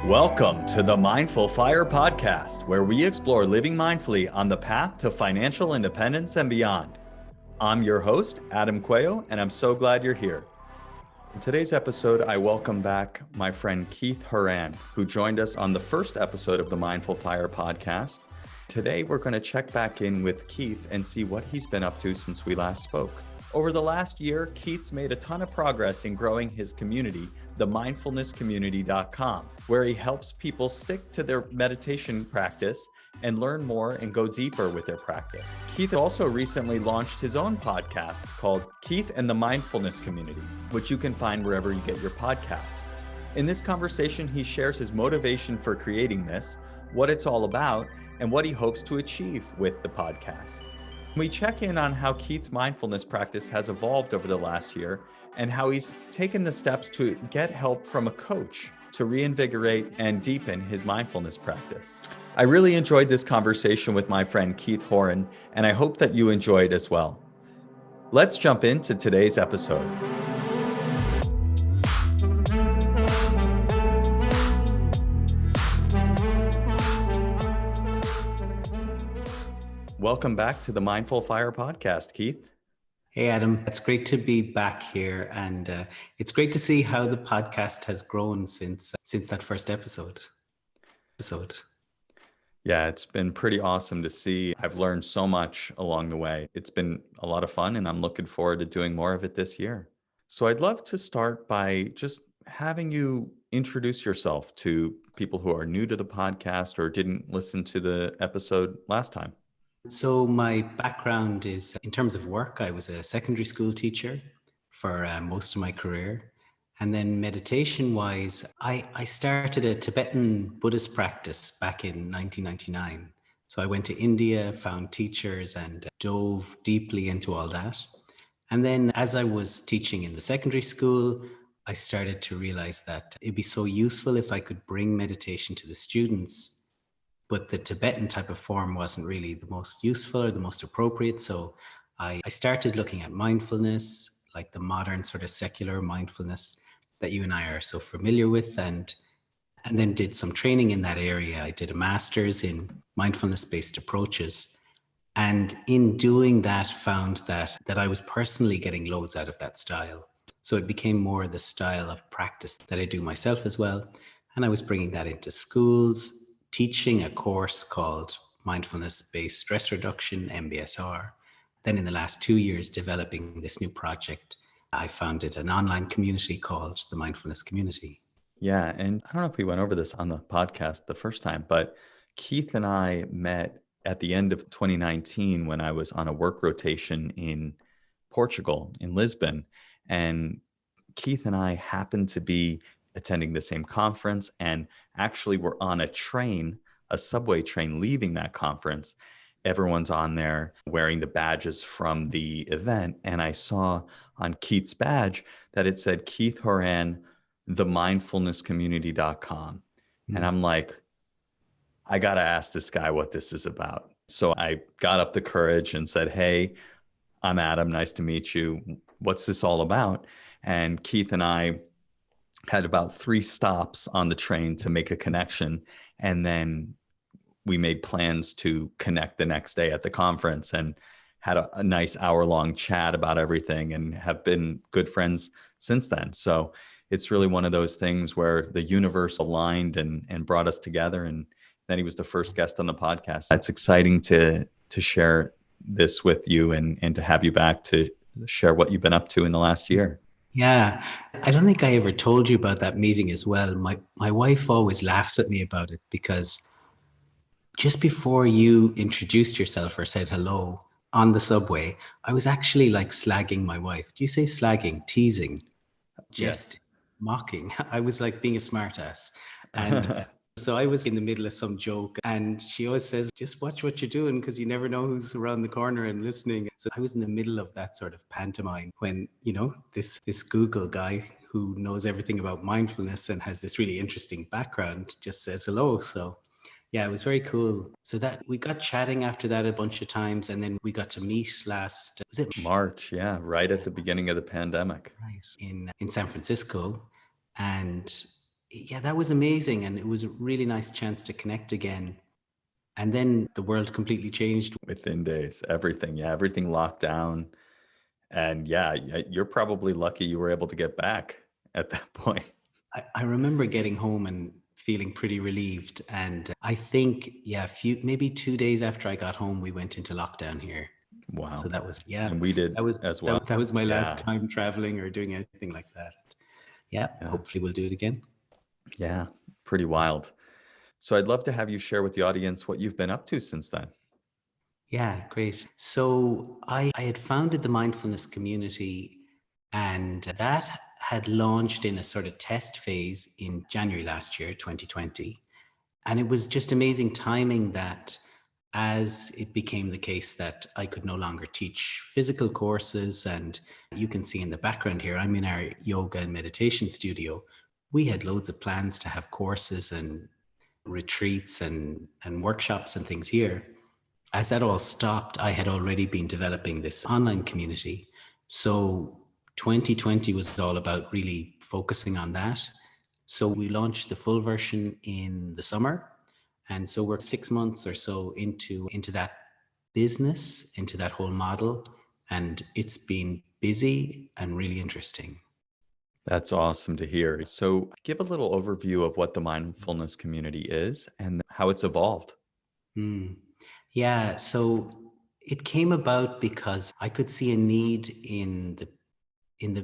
Welcome to the Mindful Fire podcast, where we explore living mindfully on the path to financial independence and beyond. I'm your host, Adam Coelho, and I'm so glad you're here. In today's episode, I welcome back my friend Keith Horan, who joined us on the first episode of the Mindful Fire podcast. Today, we're going to check back in with Keith and see what he's been up to since we last spoke. Over the last year, Keith's made a ton of progress in growing his community, the mindfulnesscommunity.com, where he helps people stick to their meditation practice and learn more and go deeper with their practice. Keith also recently launched his own podcast called Keith and the Mindfulness Community, which you can find wherever you get your podcasts. In this conversation, he shares his motivation for creating this, what it's all about, and what he hopes to achieve with the podcast. We check in on how Keith's mindfulness practice has evolved over the last year and how he's taken the steps to get help from a coach to reinvigorate and deepen his mindfulness practice. I really enjoyed this conversation with my friend Keith Horan, and I hope that you enjoyed as well. Let's jump into today's episode. Welcome back to the Mindful Fire podcast, Keith. Hey, Adam. It's great to be back here. And it's great to see how the podcast has grown since that first episode. Yeah, it's been pretty awesome to see. I've learned so much along the way. It's been a lot of fun, and I'm looking forward to doing more of it this year. So I'd love to start by just having you introduce yourself to people who are new to the podcast or didn't listen to the episode last time. So my background is, in terms of work, I was a secondary school teacher for most of my career. And then meditation-wise, I started a Tibetan Buddhist practice back in 1999. So I went to India, found teachers, and dove deeply into all that. And then as I was teaching in the secondary school, I started to realize that it'd be so useful if I could bring meditation to the students. But the Tibetan type of form wasn't really the most useful or the most appropriate. So I started looking at mindfulness, like the modern sort of secular mindfulness that you and I are so familiar with, and then did some training in that area. I did a master's in mindfulness-based approaches. And in doing that, found that I was personally getting loads out of that style. So it became more the style of practice that I do myself as well. And I was bringing that into schools, teaching a course called Mindfulness-Based Stress Reduction, MBSR. Then in the last 2 years, developing this new project, I founded an online community called the Mindfulness Community. Yeah, and I don't know if we went over this on the podcast the first time, but Keith and I met at the end of 2019 when I was on a work rotation in Portugal, in Lisbon. And Keith and I happened to be attending the same conference and actually were on a train, a subway train leaving that conference. Everyone's on there wearing the badges from the event. And I saw on Keith's badge that it said Keith Horan, the mindfulnesscommunity.com. And I'm like, I got to ask this guy what this is about. So I got up the courage and said, hey, I'm Adam. Nice to meet you. What's this all about? And Keith and I had about 3 stops on the train to make a connection. And then we made plans to connect the next day at the conference and had a nice hour-long chat about everything and have been good friends since then. So it's really one of those things where the universe aligned and brought us together. And then he was the first guest on the podcast. It's exciting to share this with you and to have you back to share what you've been up to in the last year. Yeah, I don't think I ever told you about that meeting as well. My wife always laughs at me about it because just before you introduced yourself or said hello on the subway, I was actually like slagging my wife. Do you say slagging? Teasing? Just mocking. I was like being a smartass. And so I was in the middle of some joke, and she always says, just watch what you're doing because you never know who's around the corner and listening. So I was in the middle of that sort of pantomime when, this Google guy who knows everything about mindfulness and has this really interesting background just says hello. So yeah, it was very cool. So that we got chatting after that a bunch of times, and then we got to meet last, was it March? Yeah, right at the beginning of the pandemic. Right. In San Francisco. And yeah, that was amazing. And it was a really nice chance to connect again. And then the world completely changed. Within days, everything. Yeah, everything locked down. And yeah, you're probably lucky you were able to get back at that point. I remember getting home and feeling pretty relieved. And I think, yeah, maybe 2 days after I got home, we went into lockdown here. So Wow. that was, yeah, And we did that was, as well. that was my last Yeah. time traveling or doing anything like that. Yeah, Yeah. hopefully we'll do it again. Yeah. Pretty wild. So I'd love to have you share with the audience what you've been up to since then. Yeah, great. So I had founded the mindfulness community, and that had launched in a sort of test phase in January last year, 2020. And it was just amazing timing that as it became the case that I could no longer teach physical courses, and you can see in the background here, I'm in our yoga and meditation studio. We had loads of plans to have courses and retreats and workshops and things here. As that all stopped, I had already been developing this online community. So 2020 was all about really focusing on that. So we launched the full version in the summer. And so we're 6 months or so into that business, into that whole model. And it's been busy and really interesting. That's awesome to hear. So give a little overview of what the mindfulness community is and how it's evolved. Hmm. Yeah, so it came about because I could see a need in the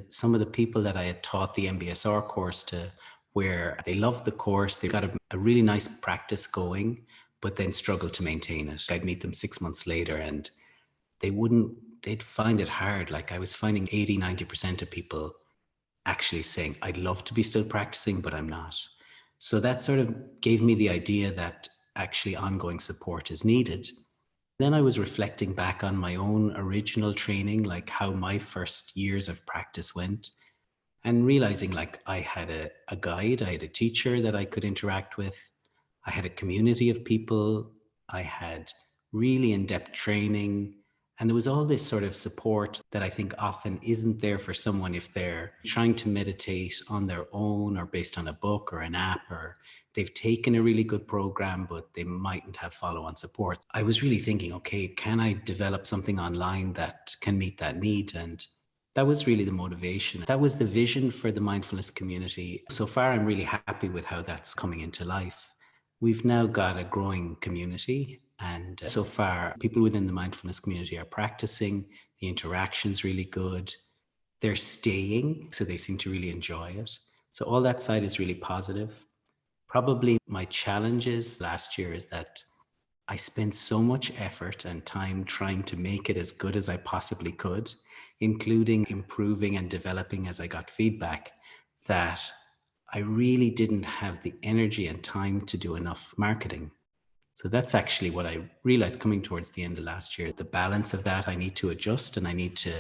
some of the people that I had taught the MBSR course to, where they loved the course, they got a really nice practice going, but then struggled to maintain it. I'd meet them 6 months later and they'd find it hard. Like I was finding 80, 90% of people actually saying, I'd love to be still practicing, but I'm not. So that sort of gave me the idea that actually ongoing support is needed. Then I was reflecting back on my own original training, like how my first years of practice went, and realizing like I had a guide, I had a teacher that I could interact with, I had a community of people, I had really in depth training. And there was all this sort of support that I think often isn't there for someone if they're trying to meditate on their own or based on a book or an app, or they've taken a really good program, but they mightn't have follow on support. I was really thinking, okay, can I develop something online that can meet that need? And that was really the motivation. That was the vision for the mindfulness community. So far, I'm really happy with how that's coming into life. We've now got a growing community, and so far, people within the mindfulness community are practicing. The interaction's really good. They're staying, so they seem to really enjoy it. So, all that side is really positive. Probably my challenges last year is that I spent so much effort and time trying to make it as good as I possibly could, including improving and developing as I got feedback, that I really didn't have the energy and time to do enough marketing. So that's actually what I realized coming towards the end of last year. The balance of that I need to adjust, and I need to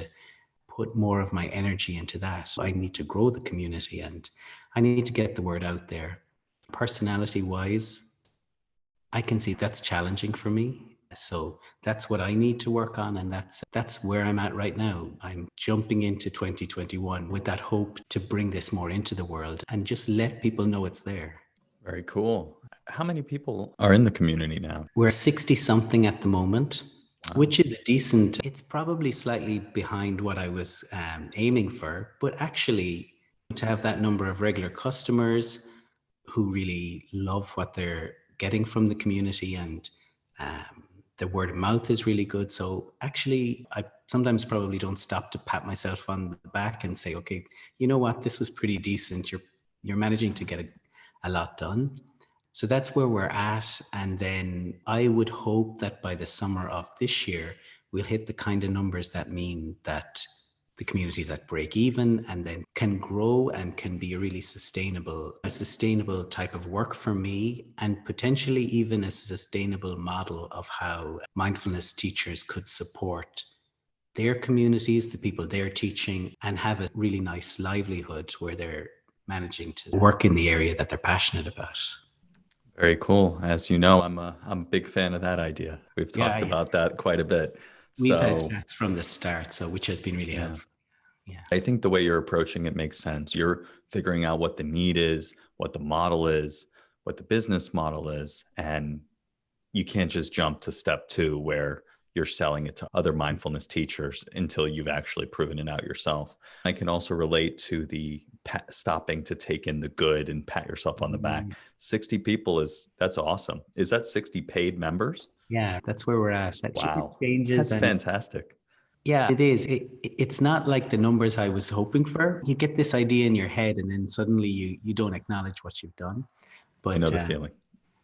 put more of my energy into that. I need to grow the community and I need to get the word out there. Personality wise, I can see that's challenging for me. So that's what I need to work on. And that's where I'm at right now. I'm jumping into 2021 with that hope to bring this more into the world and just let people know it's there. Very cool. How many people are in the community now? We're 60 something at the moment, Wow. which is decent. It's probably slightly behind what I was aiming for, but actually to have that number of regular customers who really love what they're getting from the community, and um, the word of mouth is really good. So actually, I sometimes probably don't stop to pat myself on the back and say, okay, you know what, this was pretty decent. You're managing to get a lot done. So that's where we're at. And then I would hope that by the summer of this year, we'll hit the kind of numbers that mean that the communities at break even and then can grow and can be a sustainable type of work for me, and potentially even a sustainable model of how mindfulness teachers could support their communities, the people they're teaching, and have a really nice livelihood where they're managing to work in the area that they're passionate about. Very cool. As you know, I'm a big fan of that idea. We've talked Yeah, about that quite a bit. we've had So chats from the start, so which has been really yeah. helpful. Yeah. I think the way you're approaching it makes sense. You're figuring out what the need is, what the model is, what the business model is, and you can't just jump to step two where you're selling it to other mindfulness teachers until you've actually proven it out yourself. I can also relate to the stopping to take in the good and pat yourself on the back. Mm, 60 people that's awesome. Is that 60 paid members? yeah, that's where we're at. It Wow. changes, That's and fantastic. yeah, it is. It's not like the numbers I was hoping for. You get this idea in your head, and then suddenly you don't acknowledge what you've done. I know But the feeling.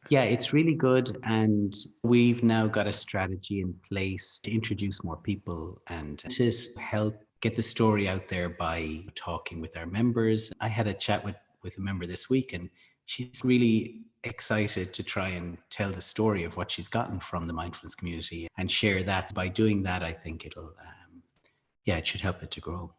yeah, it's really good. And we've now got a strategy in place to introduce more people and to help get the story out there by talking with our members. I had a chat with a member this week, and she's really excited to try and tell the story of what she's gotten from the mindfulness community and share that. By doing that, I think yeah, it should help it to grow.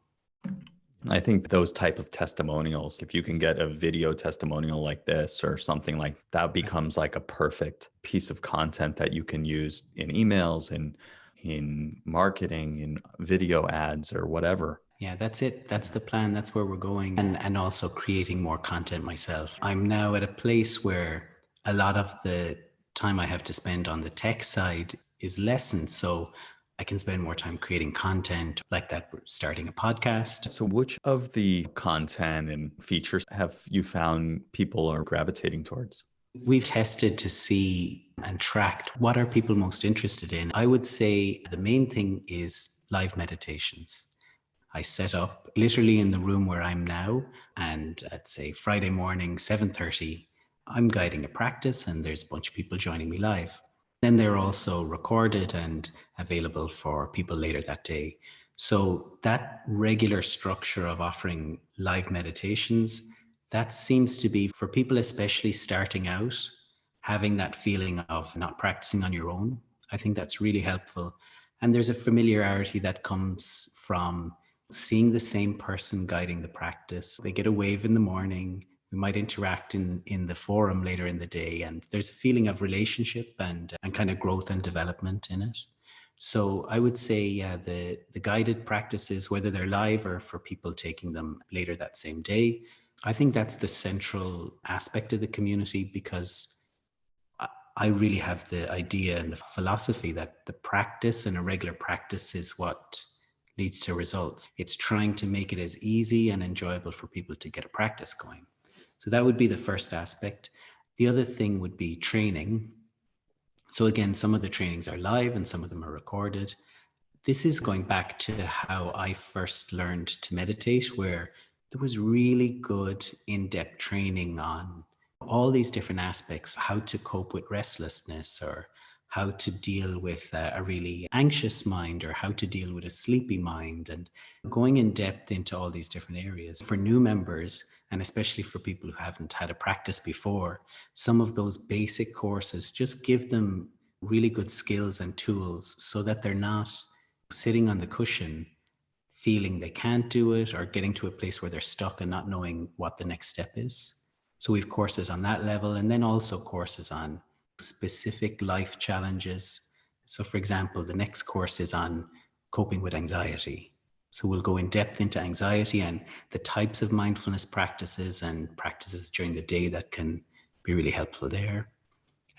I think those type of testimonials, if you can get a video testimonial like this or something like that, becomes like a perfect piece of content that you can use in emails and in marketing, in video ads or whatever. Yeah, that's it. That's the plan. That's where we're going. And also creating more content myself. I'm now at a place where a lot of the time I have to spend on the tech side is lessened. So I can spend more time creating content like that, starting a podcast. So, which of the content and features have you found people are gravitating towards? We've tested to see and tracked what are people most interested in. I would say the main thing is live meditations. I set up literally in the room where I'm now, and let's say Friday morning, 7:30, I'm guiding a practice and there's a bunch of people joining me live. Then they're also recorded and available for people later that day. So that regular structure of offering live meditations, that seems to be for people, especially starting out, having that feeling of not practicing on your own. I think that's really helpful. And there's a familiarity that comes from seeing the same person guiding the practice. They get a wave in the morning. We might interact in the forum later in the day, and there's a feeling of relationship and kind of growth and development in it. So I would say, yeah, the guided practices, whether they're live or for people taking them later that same day, I think that's the central aspect of the community, because I really have the idea and the philosophy that the practice and a regular practice is what leads to results. It's trying to make it as easy and enjoyable for people to get a practice going. So that would be the first aspect. The other thing would be training. So again, some of the trainings are live and some of them are recorded. This is going back to how I first learned to meditate, where there was really good in-depth training on all these different aspects, how to cope with restlessness, or how to deal with a really anxious mind, or how to deal with a sleepy mind, and going in depth into all these different areas. For new members, and especially for people who haven't had a practice before, some of those basic courses just give them really good skills and tools so that they're not sitting on the cushion feeling they can't do it, or getting to a place where they're stuck and not knowing what the next step is. So we have courses on that level, and then also courses on specific life challenges. So for example, the next course is on coping with anxiety. So we'll go in depth into anxiety and the types of mindfulness practices and practices during the day that can be really helpful there.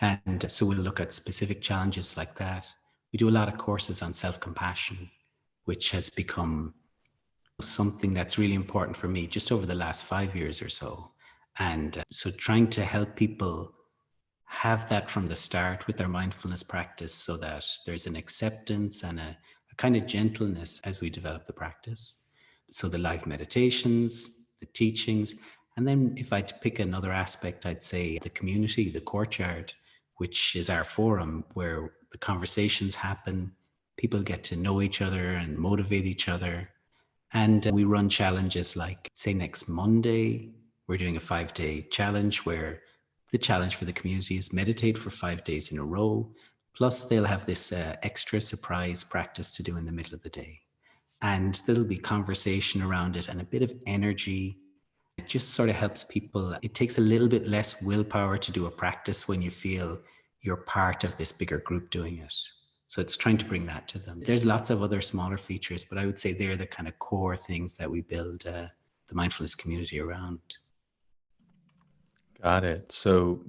And so we'll look at specific challenges like that. We do a lot of courses on self-compassion, which has become something that's really important for me just over the last 5 years or so. And so trying to help people have that from the start with their mindfulness practice, so that there's an acceptance and a kind of gentleness as we develop the practice. So the live meditations, the teachings, and then if I had to pick another aspect, I'd say the community, the courtyard, which is our forum where the conversations happen, people get to know each other and motivate each other. And we run challenges like, say, next Monday, we're doing a 5-day challenge where the challenge for the community is meditate for 5 days in a row. Plus, they'll have this extra surprise practice to do in the middle of the day. And there'll be conversation around it and a bit of energy. It just sort of helps people. It takes a little bit less willpower to do a practice when you feel you're part of this bigger group doing it. So it's trying to bring that to them. There's lots of other smaller features, but I would say they're the kind of core things that we build the mindfulness community around. Got it. So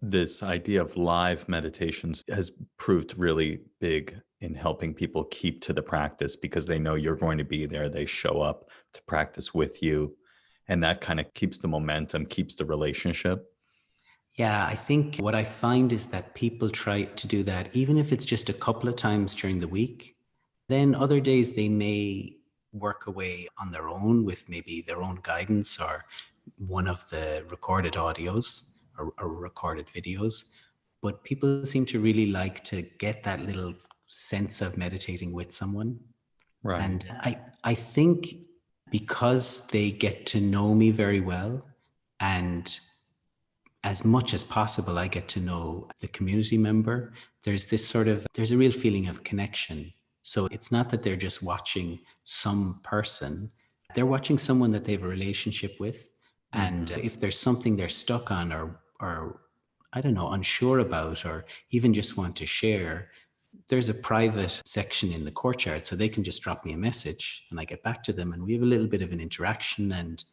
this idea of live meditations has proved really big in helping people keep to the practice because they know you're going to be there. They show up to practice with you. And that kind of keeps the momentum, keeps the relationship. Yeah, I think what I find is that people try to do that, even if it's just a couple of times during the week. Then other days they may work away on their own with maybe their own guidance or one of the recorded audios or recorded videos. But people seem to really like to get that little sense of meditating with someone. Right. And I think because they get to know me very well, and as much as possible, I get to know the community member. There's a real feeling of connection. So it's not that they're just watching some person, they're watching someone that they have a relationship with. And Mhm. if there's something they're stuck on or I don't know, unsure about, or even just want to share, there's a private section in the courtyard. So they can just drop me a message and I get back to them and we have a little bit of an interaction. And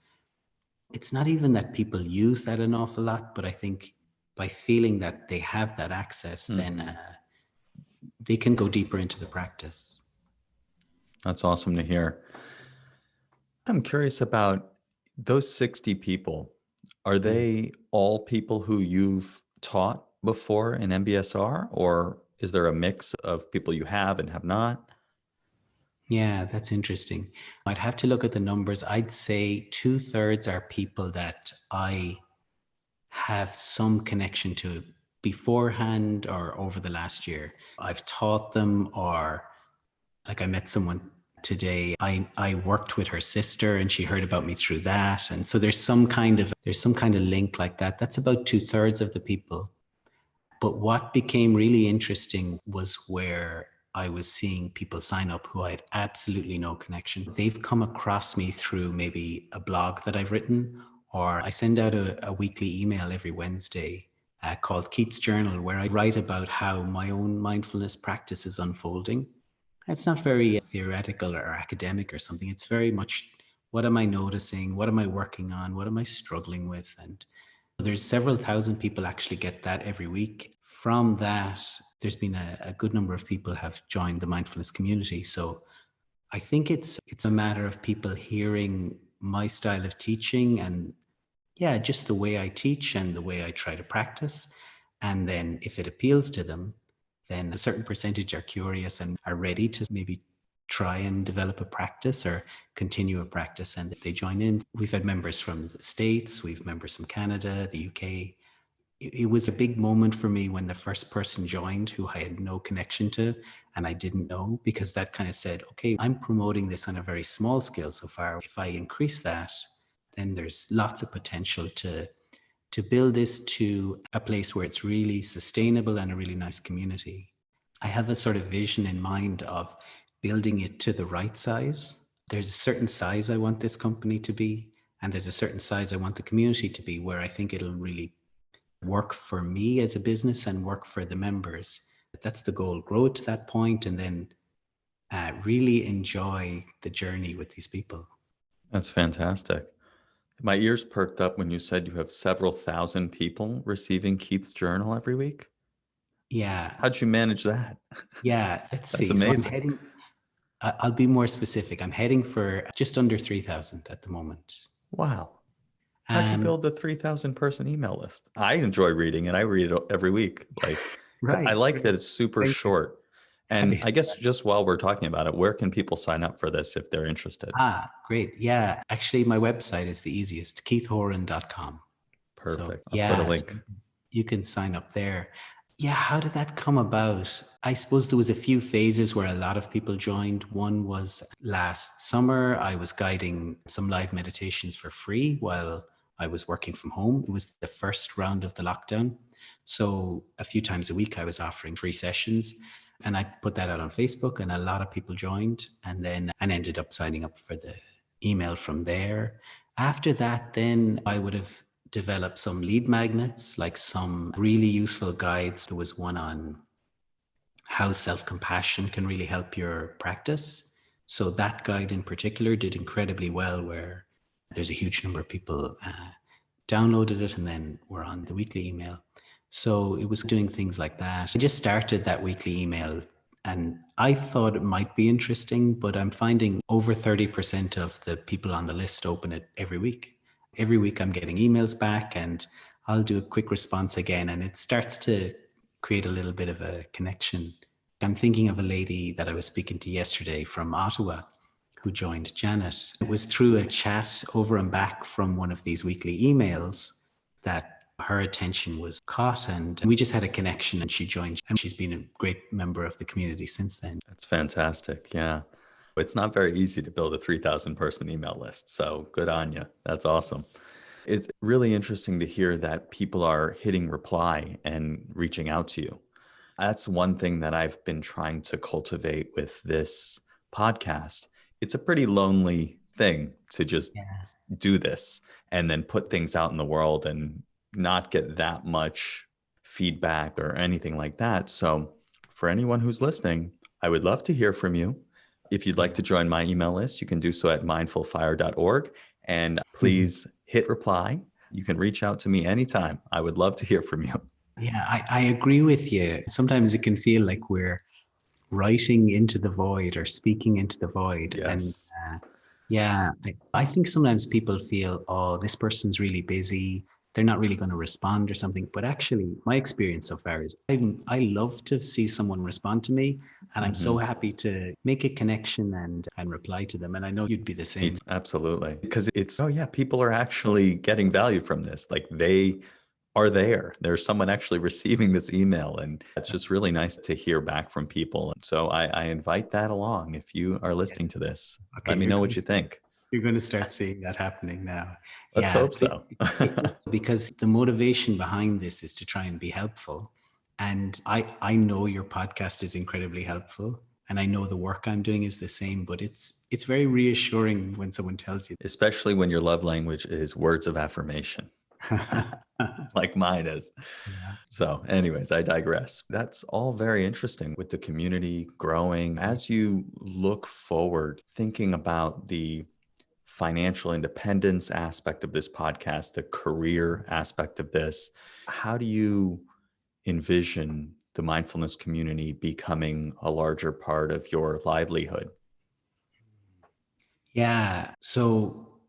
it's not even that people use that an awful lot, but I think by feeling that they have that access, then Mhm. they can go deeper into the practice. That's awesome to hear. I'm curious about those 60 people. Are Mm. they all people who you've taught before in MBSR, or is there a mix of people you have and have not? Yeah, that's interesting. I'd have to look at the numbers. I'd say 2/3 are people that I have some connection to beforehand or over the last year. I've taught them, or like I met someone today. I worked with her sister and she heard about me through that. And so there's some kind of link like that. That's about 2/3 of the people. But what became really interesting was where I was seeing people sign up who I had absolutely no connection. They've come across me through maybe a blog that I've written, or I send out a weekly email every Wednesday called Keats Journal, where I write about how my own mindfulness practice is unfolding. It's not very theoretical or academic or something. It's very much, what am I noticing? What am I working on? What am I struggling with? And there's several thousand people actually get that every week. From that, there's been a good number of people have joined the mindfulness community. So I think it's a matter of people hearing my style of teaching and yeah, just the way I teach and the way I try to practice. And then if it appeals to them, then a certain percentage are curious and are ready to maybe try and develop a practice or continue a practice and they join in. We've had members from the States, we've members from Canada, the UK. It was a big moment for me when the first person joined who I had no connection to and I didn't know, because that kind of said, okay, I'm promoting this on a very small scale so far. If I increase that, then there's lots of potential to build this to a place where it's really sustainable and a really nice community. I have a sort of vision in mind of building it to the right size. There's a certain size I want this company to be, and there's a certain size I want the community to be, where I think it'll really work for me as a business and work for the members. That's the goal. Grow it to that point and then really enjoy the journey with these people. That's fantastic. My ears perked up when you said you have several thousand people receiving Keith's journal every week. Yeah. How'd you manage that? Yeah. Let's That's see. So I'm amazing. heading, I'll be more specific. I'm heading for just under 3,000 at the moment. Wow. How'd you Um, build the 3,000 person email list? I enjoy reading it. I read it every week. Like, I right. like Great. that it's super Thank you. short. And I guess just while we're talking about it, where can people sign up for this if they're interested? Great. Yeah. Actually, my website is the easiest, keithhoran.com. So, Perfect. I'll put a yeah, so link. you can sign up there. Yeah. How did that come about? I suppose there was a few phases where a lot of people joined. One was last summer, I was guiding some live meditations for free while I was working from home. It was the first round of the lockdown. So a few times a week, I was offering free sessions. And I put that out on Facebook, and a lot of people joined, and then and ended up signing up for the email from there. After that, then I would have developed some lead magnets, like some really useful guides. There was one on how self-compassion can really help your practice. So that guide in particular did incredibly well, where there's a huge number of people downloaded it and then were on the weekly email. So it was doing things like that. I just started that weekly email and I thought it might be interesting, but I'm finding over 30% of the people on the list open it every week. Every week I'm getting emails back and I'll do a quick response again, and it starts to create a little bit of a connection. I'm thinking of a lady that I was speaking to yesterday from Ottawa who joined Janet. It was through a chat over and back from one of these weekly emails that her attention was caught, and we just had a connection and she joined, and she's been a great member of the community since then. That's fantastic. Yeah. It's not very easy to build a 3,000 person email list. So good on you. That's awesome. It's really interesting to hear that people are hitting reply and reaching out to you. That's one thing that I've been trying to cultivate with this podcast. It's a pretty lonely thing to just Yes. do this and then put things out in the world and not get that much feedback or anything like that. So, for anyone who's listening, I would love to hear from you. If you'd like to join my email list, you can do so at mindfulfire.org. And please hit reply. You can reach out to me anytime. I would love to hear from you. Yeah, I agree with you. Sometimes it can feel like we're writing into the void or speaking into the void. And Yes. yeah, I think sometimes people feel, oh, this person's really busy. They're not really going to respond or something. But actually, my experience so far is I love to see someone respond to me. And I'm so Mhm. happy to make a connection and reply to them. And I know you'd be the same. Absolutely. Because it's, oh, yeah, people are actually getting value from this. Like they are there. There's someone actually receiving this email. And it's just really nice to hear back from people. So I invite that along. If you are listening to this, Okay, let me know what you think. you're going to start seeing that happening now. Let's Yeah, hope so. because the motivation behind this is to try and be helpful. And I know your podcast is incredibly helpful. And I know the work I'm doing is the same, but it's very reassuring when someone tells you. Especially when your love language is words of affirmation, like mine is. Yeah. So, anyways, I digress. That's all very interesting with the community growing. As you look forward, thinking about the financial independence aspect of this podcast, the career aspect of this, how do you envision the mindfulness community becoming a larger part of your livelihood? Yeah. So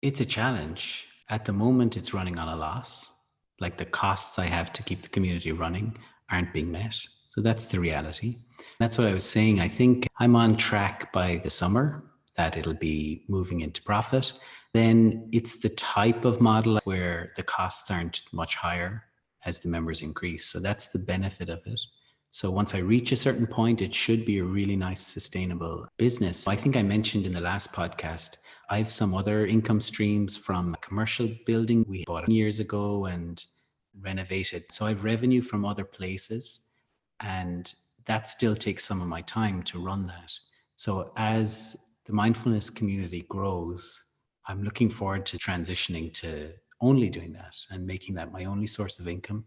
it's a challenge. At the moment, it's running on a loss. Like the costs I have to keep the community running aren't being met. So that's the reality. That's what I was saying. I think I'm on track by the summer that it'll be moving into profit. Then it's the type of model where the costs aren't much higher as the members increase. So that's the benefit of it. So once I reach a certain point, it should be a really nice, sustainable business. I think I mentioned in the last podcast, I have some other income streams from a commercial building we bought years ago and renovated. So I have revenue from other places, and that still takes some of my time to run that. So as the mindfulness community grows, I'm looking forward to transitioning to only doing that and making that my only source of income.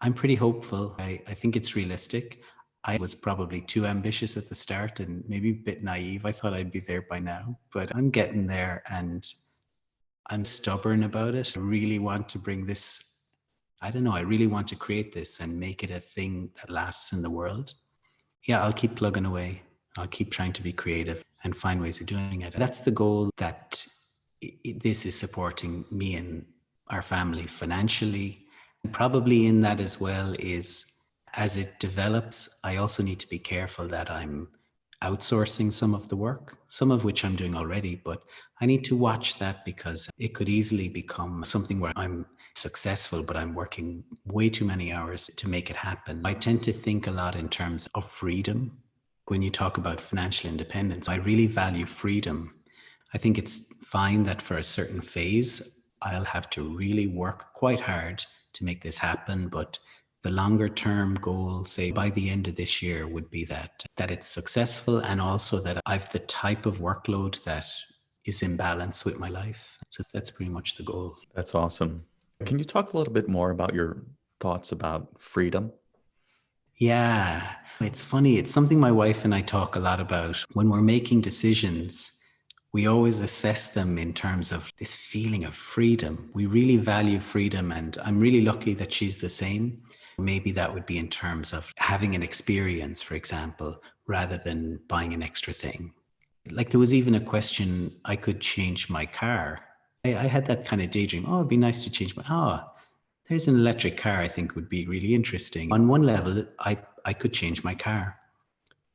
I'm pretty hopeful. I think it's realistic. I was probably too ambitious at the start and maybe a bit naive. I thought I'd be there by now, but I'm getting there and I'm stubborn about it. I really want to bring this, I don't know, I really want to create this and make it a thing that lasts in the world. Yeah, I'll keep plugging away. I'll keep trying to be creative and find ways of doing it. That's the goal, that this is supporting me and our family financially. And probably in that as well is, as it develops, I also need to be careful that I'm outsourcing some of the work, some of which I'm doing already, but I need to watch that because it could easily become something where I'm successful, but I'm working way too many hours to make it happen. I tend to think a lot in terms of freedom. When you talk about financial independence, I really value freedom. I think it's fine that for a certain phase, I'll have to really work quite hard to make this happen. But the longer term goal, say by the end of this year, would be that it's successful and also that I've the type of workload that is in balance with my life. So that's pretty much the goal. That's awesome. Can you talk a little bit more about your thoughts about freedom? Yeah. It's funny. It's something my wife and I talk a lot about. When we're making decisions, we always assess them in terms of this feeling of freedom. We really value freedom, and I'm really lucky that she's the same. Maybe that would be in terms of having an experience, for example, rather than buying an extra thing. Like there was even a question, I could change my car. I had that kind of daydream. Oh, it'd be nice to change my. Oh, there's an electric car I think would be really interesting. On one level, I could change my car.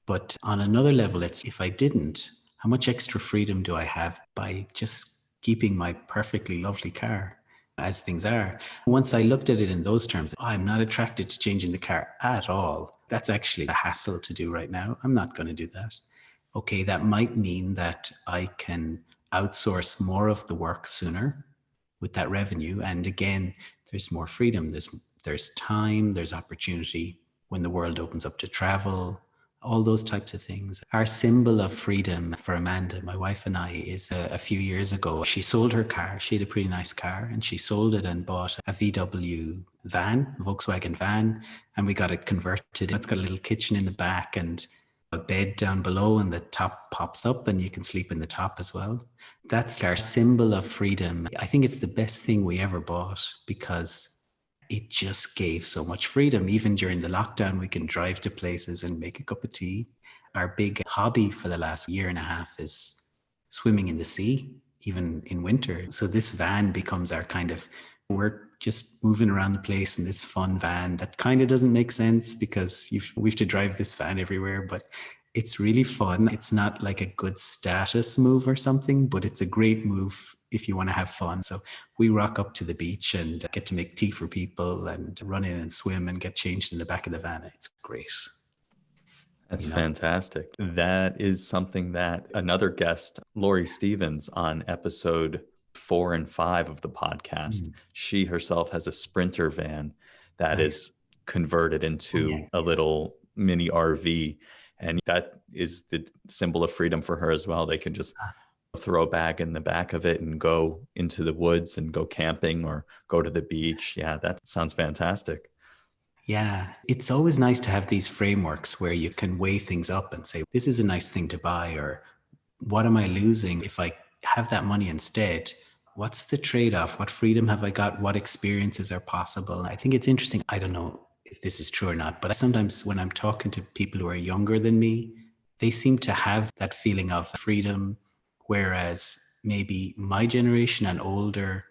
But on another level, it's if I didn't, how much extra freedom do I have by just keeping my perfectly lovely car as things are? Once I looked at it in those terms, I'm not attracted to changing the car at all. That's actually a hassle to do right now. I'm not going to do that. Okay, that might mean that I can outsource more of the work sooner with that revenue. And again, there's more freedom. There's time, there's opportunity when the world opens up to travel, all those types of things. Our symbol of freedom for Amanda, my wife and I, is a few years ago. She sold her car. She had a pretty nice car and she sold it and bought a VW van, Volkswagen van, and we got it converted. It's got a little kitchen in the back and a bed down below, and the top pops up and you can sleep in the top as well. That's our symbol of freedom. I think it's the best thing we ever bought because it just gave so much freedom. Even during the lockdown, we can drive to places and make a cup of tea. Our big hobby for the last year and a half is swimming in the sea, even in winter. So this van becomes our kind of, we're just moving around the place in this fun van that kind of doesn't make sense because we have to drive this van everywhere, but it's really fun. It's not like a good status move or something, but it's a great move if you want to have fun. So we rock up to the beach and get to make tea for people and run in and swim and get changed in the back of the van. It's great. That's You know? fantastic. That is something that another guest, Lori Stevens, on episode 4 and 5 of the podcast, Mm, she herself has a Sprinter van that nice. is converted Oh, yeah. into a little mini RV. And that is the symbol of freedom for her as well. They can just throw a bag in the back of it and go into the woods and go camping or go to the beach. Yeah, that sounds fantastic. Yeah, it's always nice to have these frameworks where you can weigh things up and say, this is a nice thing to buy, or what am I losing if I have that money instead? What's the trade off? What freedom have I got? What experiences are possible? I think it's interesting. I don't know if this is true or not, but sometimes when I'm talking to people who are younger than me, they seem to have that feeling of freedom, whereas maybe my generation and older,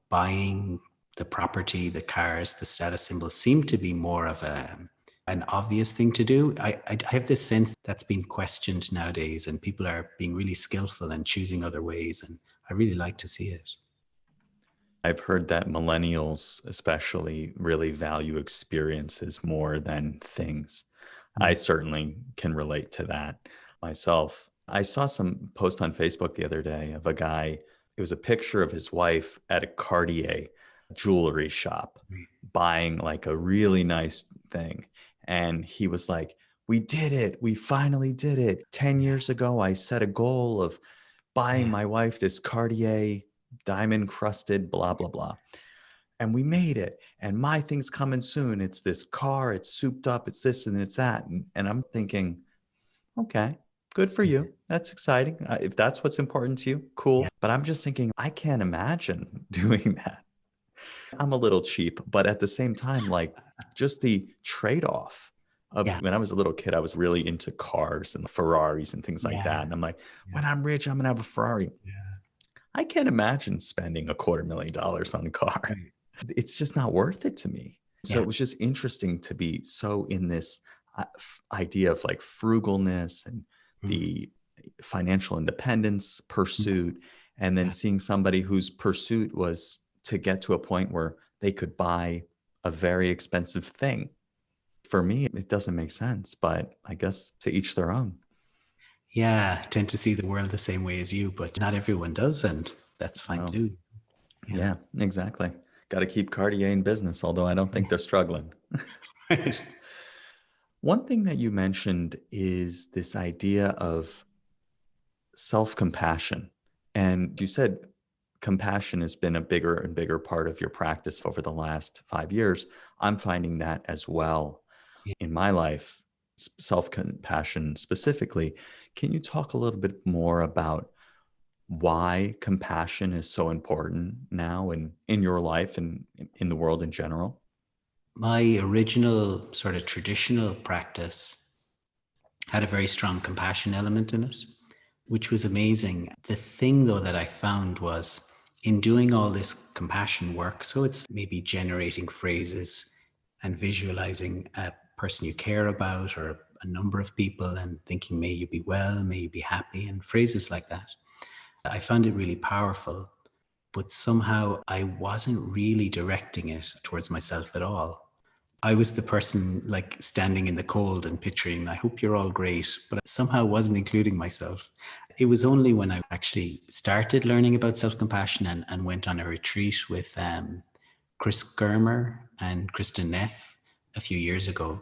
buying the property, the cars, the status symbols seem to be more of an obvious thing to do. I have this sense that's been questioned nowadays, and people are being really skillful and choosing other ways. And I really like to see it. I've heard that millennials, especially, really value experiences more than things. I Mm. certainly can relate to that myself. I saw some post on Facebook the other day of a guy, it was a picture of his wife at a Cartier jewelry shop buying like a really nice thing. And he was like, we did it. We finally did it. 10 Yeah, years ago, I set a goal of buying yeah, my wife this Cartier diamond crusted blah blah blah, and we made it, and my thing's coming soon. It's this car, it's souped up, it's this and it's that. And I'm thinking, okay, good for yeah, you, that's exciting. If that's what's important to you, yeah, cool. But I'm just thinking, I can't imagine doing that. I'm a little cheap, but at the same time, like, just the trade-off of, yeah, when I was a little kid, I was really into cars and Ferraris and things like yeah, that, and I'm like, yeah, when I'm rich, I'm gonna have a Ferrari. yeah. I can't imagine spending $250,000 on a car. Right. It's just not worth it to me. So Yeah, it was just interesting to be so in this idea of like frugalness and mm, the financial independence mm, pursuit, and then yeah, seeing somebody whose pursuit was to get to a point where they could buy a very expensive thing. For me, it doesn't make sense, but I guess to each their own. yeah. I tend to see the world the same way as you, but not everyone does, and that's fine Oh, too. Yeah. yeah, exactly. Got to keep Cartier in business, although I don't think they're struggling. Right. One thing that you mentioned is this idea of self compassion. And you said compassion has been a bigger and bigger part of your practice over the last 5 years. I'm finding that as well. in my life, self-compassion specifically. Can you talk a little bit more about why compassion is so important now in your life and in the world in general? My original sort of traditional practice had a very strong compassion element in it, which was amazing. The thing, though, that I found was in doing all this compassion work, so it's maybe generating phrases and visualizing a person you care about or a number of people and thinking, may you be well, may you be happy, and phrases like that. I found it really powerful, but somehow I wasn't really directing it towards myself at all. I was the person like standing in the cold and picturing, I hope you're all great, but I somehow wasn't including myself. It was only when I actually started learning about self compassion and went on a retreat with Chris Germer and Kristen Neff a few years ago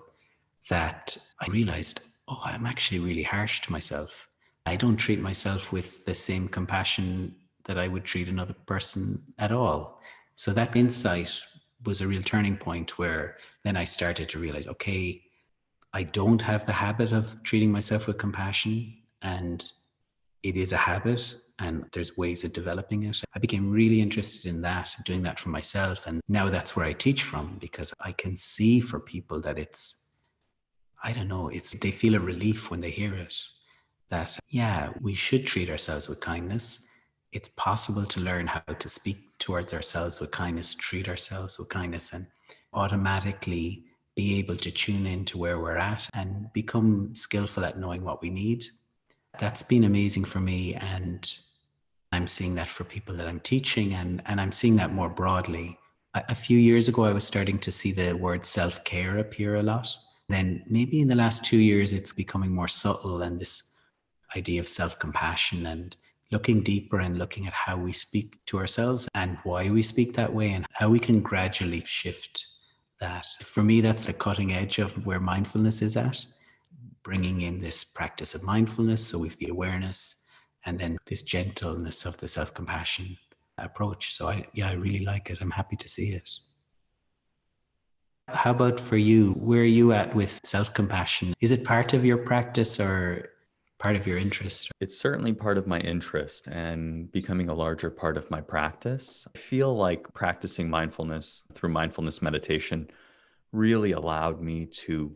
that I realized, oh, I'm actually really harsh to myself. I don't treat myself with the same compassion that I would treat another person at all. So that insight was a real turning point where then I started to realize, okay, I don't have the habit of treating myself with compassion, and it is a habit and there's ways of developing it. I became really interested in that, doing that for myself. And now that's where I teach from, because I can see for people that it's, I don't know, it's, they feel a relief when they hear it that, yeah, we should treat ourselves with kindness. It's possible to learn how to speak towards ourselves with kindness, treat ourselves with kindness, and automatically be able to tune into where we're at and become skillful at knowing what we need. That's been amazing for me. And I'm seeing that for people that I'm teaching, and I'm seeing that more broadly. A few years ago, I was starting to see the word self-care appear a lot. Then maybe in the last 2 years, it's becoming more subtle, and this idea of self-compassion and looking deeper and looking at how we speak to ourselves and why we speak that way and how we can gradually shift that. For me, that's the cutting edge of where mindfulness is at, bringing in this practice of mindfulness. So we've the awareness and then this gentleness of the self-compassion approach. So I really like it. I'm happy to see it. How about for you? Where are you at with self-compassion? Is it part of your practice or part of your interest? It's certainly part of my interest and becoming a larger part of my practice. I feel like practicing mindfulness through mindfulness meditation really allowed me to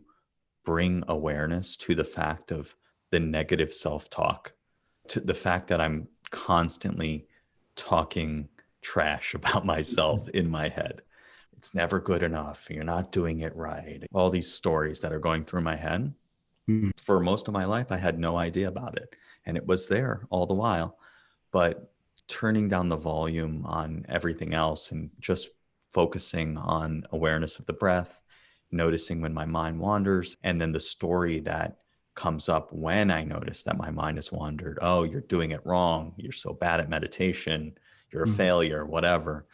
bring awareness to the fact of the negative self-talk, to the fact that I'm constantly talking trash about myself in my head. It's never good enough. You're not doing it right. All these stories that are going through my head. Mm. For most of my life, I had no idea about it. And it was there all the while. But turning down the volume on everything else and just focusing on awareness of the breath, noticing when my mind wanders, and then the story that comes up when I notice that my mind has wandered. Oh, you're doing it wrong. You're so bad at meditation. You're a Mm. failure, whatever.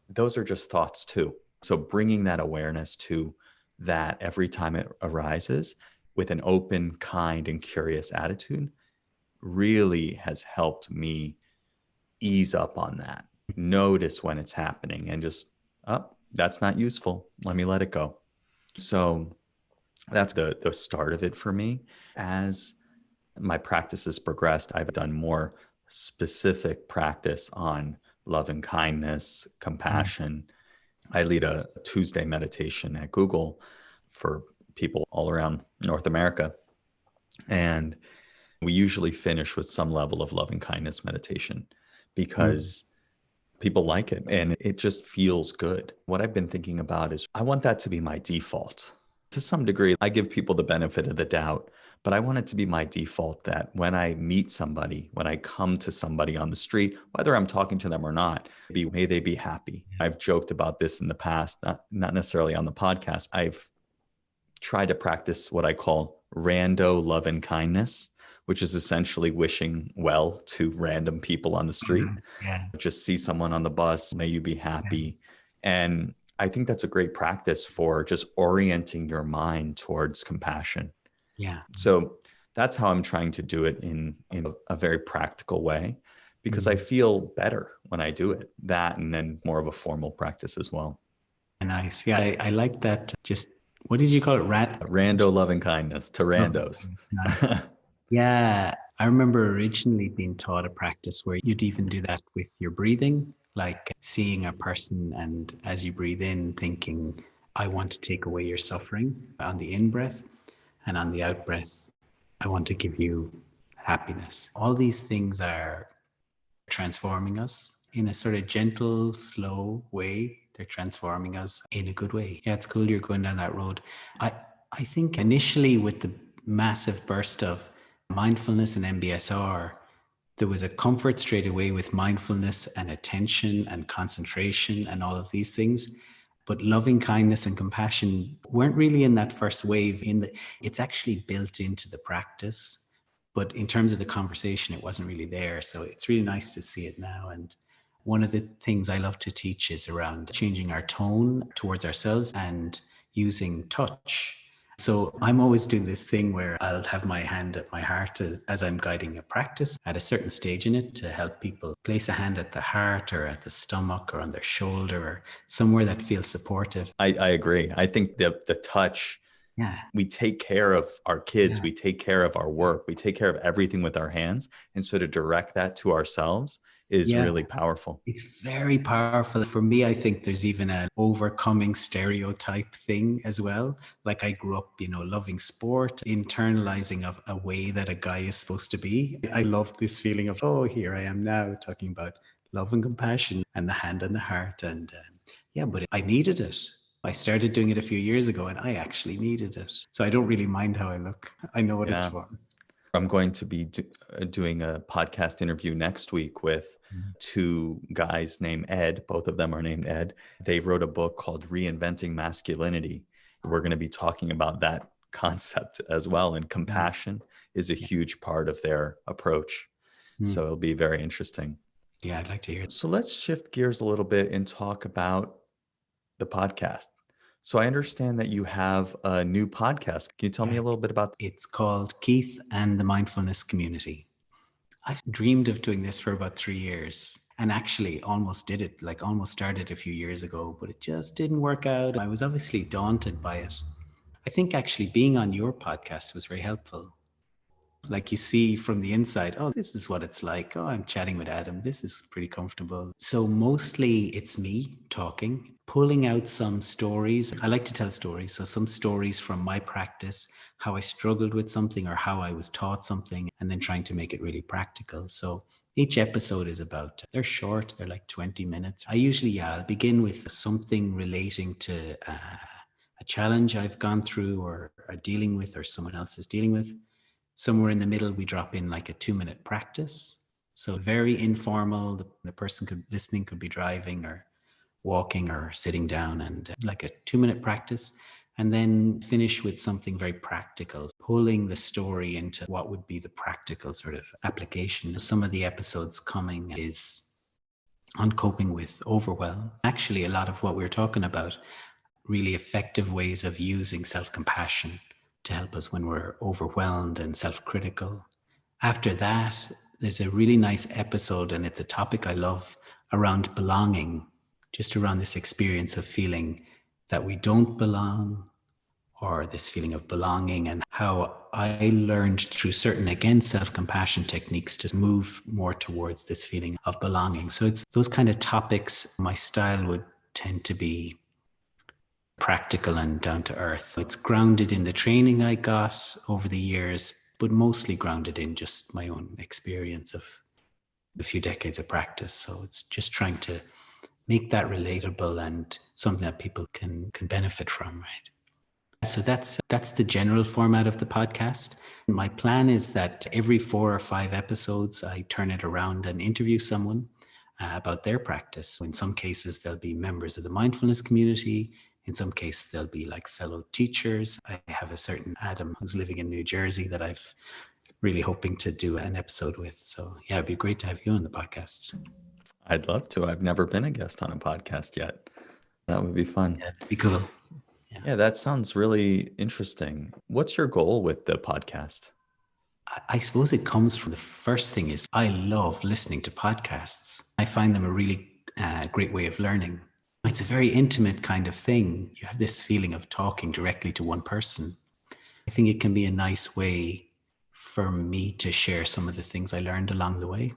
Those are just thoughts too. So bringing that awareness to that every time it arises with an open, kind, and curious attitude really has helped me ease up on that. Notice when it's happening and just, oh, that's not useful. Let me let it go. So that's the start of it for me. As my practice has progressed, I've done more specific practice on love and kindness, Mm. compassion. I lead a Tuesday meditation at Google for people all around North America. And we usually finish with some level of love and kindness meditation Mm. because people like it and it just feels good. What I've been thinking about is I want that to be my default. To some degree, I give people the benefit of the doubt, but I want it to be my default that when I meet somebody, when I come to somebody on the street, whether I'm talking to them or not, may they be happy. I've joked about this in the past, not necessarily on the podcast. I've tried to practice what I call rando love and kindness, which is essentially wishing well to random people on the street. Mhm. Yeah. Just see someone on the bus, may you be Yeah. happy. And I think that's a great practice for just orienting your mind towards compassion. Yeah. So that's how I'm trying to do it in a very practical way, because I Mm. feel better when I do it. That and then more of a formal practice as well. Nice. Yeah, I like that. Just What did you call it? Rando loving kindness to Loving randos. kindness. Nice. Yeah. I remember originally being taught a practice where you'd even do that with your breathing, like seeing a person and as you breathe in, thinking, I want to take away your suffering on the in breath, and on the out breath, I want to give you happiness. All these things are transforming us in a sort of gentle, slow way. They're transforming us in a good way. Yeah, it's cool you're going down that road. I think initially with the massive burst of mindfulness and MBSR, there was a comfort straight away with mindfulness and attention and concentration and all of these things. But loving kindness and compassion weren't really in that first wave. It's actually built into the practice. But in terms of the conversation, it wasn't really there. So it's really nice to see it now. And one of the things I love to teach is around changing our tone towards ourselves and using touch. So I'm always doing this thing where I'll have my hand at my heart as I'm guiding a practice at a certain stage in it to help people place a hand at the heart or at the stomach or on their shoulder or somewhere that feels supportive. I agree. I think the touch, Yeah. we take care of our kids, Yeah. we take care of our work, we take care of everything with our hands. And so to direct that to ourselves is Yeah. really powerful. It's very powerful. For me, I think there's even an overcoming stereotype thing as well. Like I grew up, loving sport, internalizing of a way that a guy is supposed to be. I love this feeling of, oh, here I am now talking about love and compassion and the hand and the heart. And yeah, but I needed it. I started doing it a few years ago and I actually needed it. So I don't really mind how I look. I know what it's Yeah. for. I'm going to be doing a podcast interview next week with two guys named Ed. Both of them are named Ed. They wrote a book called Reinventing Masculinity. We're going to be talking about that concept as well. And compassion is a huge part of their approach. So it'll be very interesting. Yeah, I'd like to hear it. So let's shift gears a little bit and talk about the podcast. So I understand that you have a new podcast. Can you tell me a little bit about that? It's called Keith and the Mindfulness Community. I've dreamed of doing this for about 3 years and actually almost did it, like almost started a few years ago, but it just didn't work out. I was obviously daunted by it. I think actually being on your podcast was very helpful. Like you see from the inside, oh, this is what it's like. Oh, I'm chatting with Adam. This is pretty comfortable. So mostly it's me talking, pulling out some stories. I like to tell stories. So some stories from my practice, how I struggled with something or how I was taught something, and then trying to make it really practical. So each episode is they're short, they're like 20 minutes. I'll begin with something relating to a challenge I've gone through or are dealing with or someone else is dealing with. Somewhere in the middle, we drop in like a 2-minute practice. So very informal. The person listening could be driving or walking or sitting down, and like a 2-minute practice. And then finish with something very practical, pulling the story into what would be the practical sort of application. Some of the episodes coming is on coping with overwhelm. Actually, a lot of what we're talking about, really effective ways of using self-compassion to help us when we're overwhelmed and self-critical. After that, there's a really nice episode, and it's a topic I love, around belonging, just around this experience of feeling that we don't belong, or this feeling of belonging, and how I learned through certain, again, self-compassion techniques to move more towards this feeling of belonging. So it's those kind of topics. My style would tend to be practical and down to earth. It's grounded in the training I got over the years, but mostly grounded in just my own experience of a few decades of practice. So it's just trying to make that relatable and something that people can benefit from, right? So that's the general format of the podcast. My plan is that every 4 or 5 episodes, I turn it around and interview someone about their practice. In some cases, they'll be members of the mindfulness community. In some cases, they'll be like fellow teachers. I have a certain Adam who's living in New Jersey that I've really hoping to do an episode with. So yeah, it'd be great to have you on the podcast. I'd love to. I've never been a guest on a podcast yet. That would be fun. Yeah, it'd be cool. Yeah, that sounds really interesting. What's your goal with the podcast? I suppose it comes from the first thing is I love listening to podcasts. I find them a really great way of learning. It's a very intimate kind of thing. You have this feeling of talking directly to one person. I think it can be a nice way for me to share some of the things I learned along the way.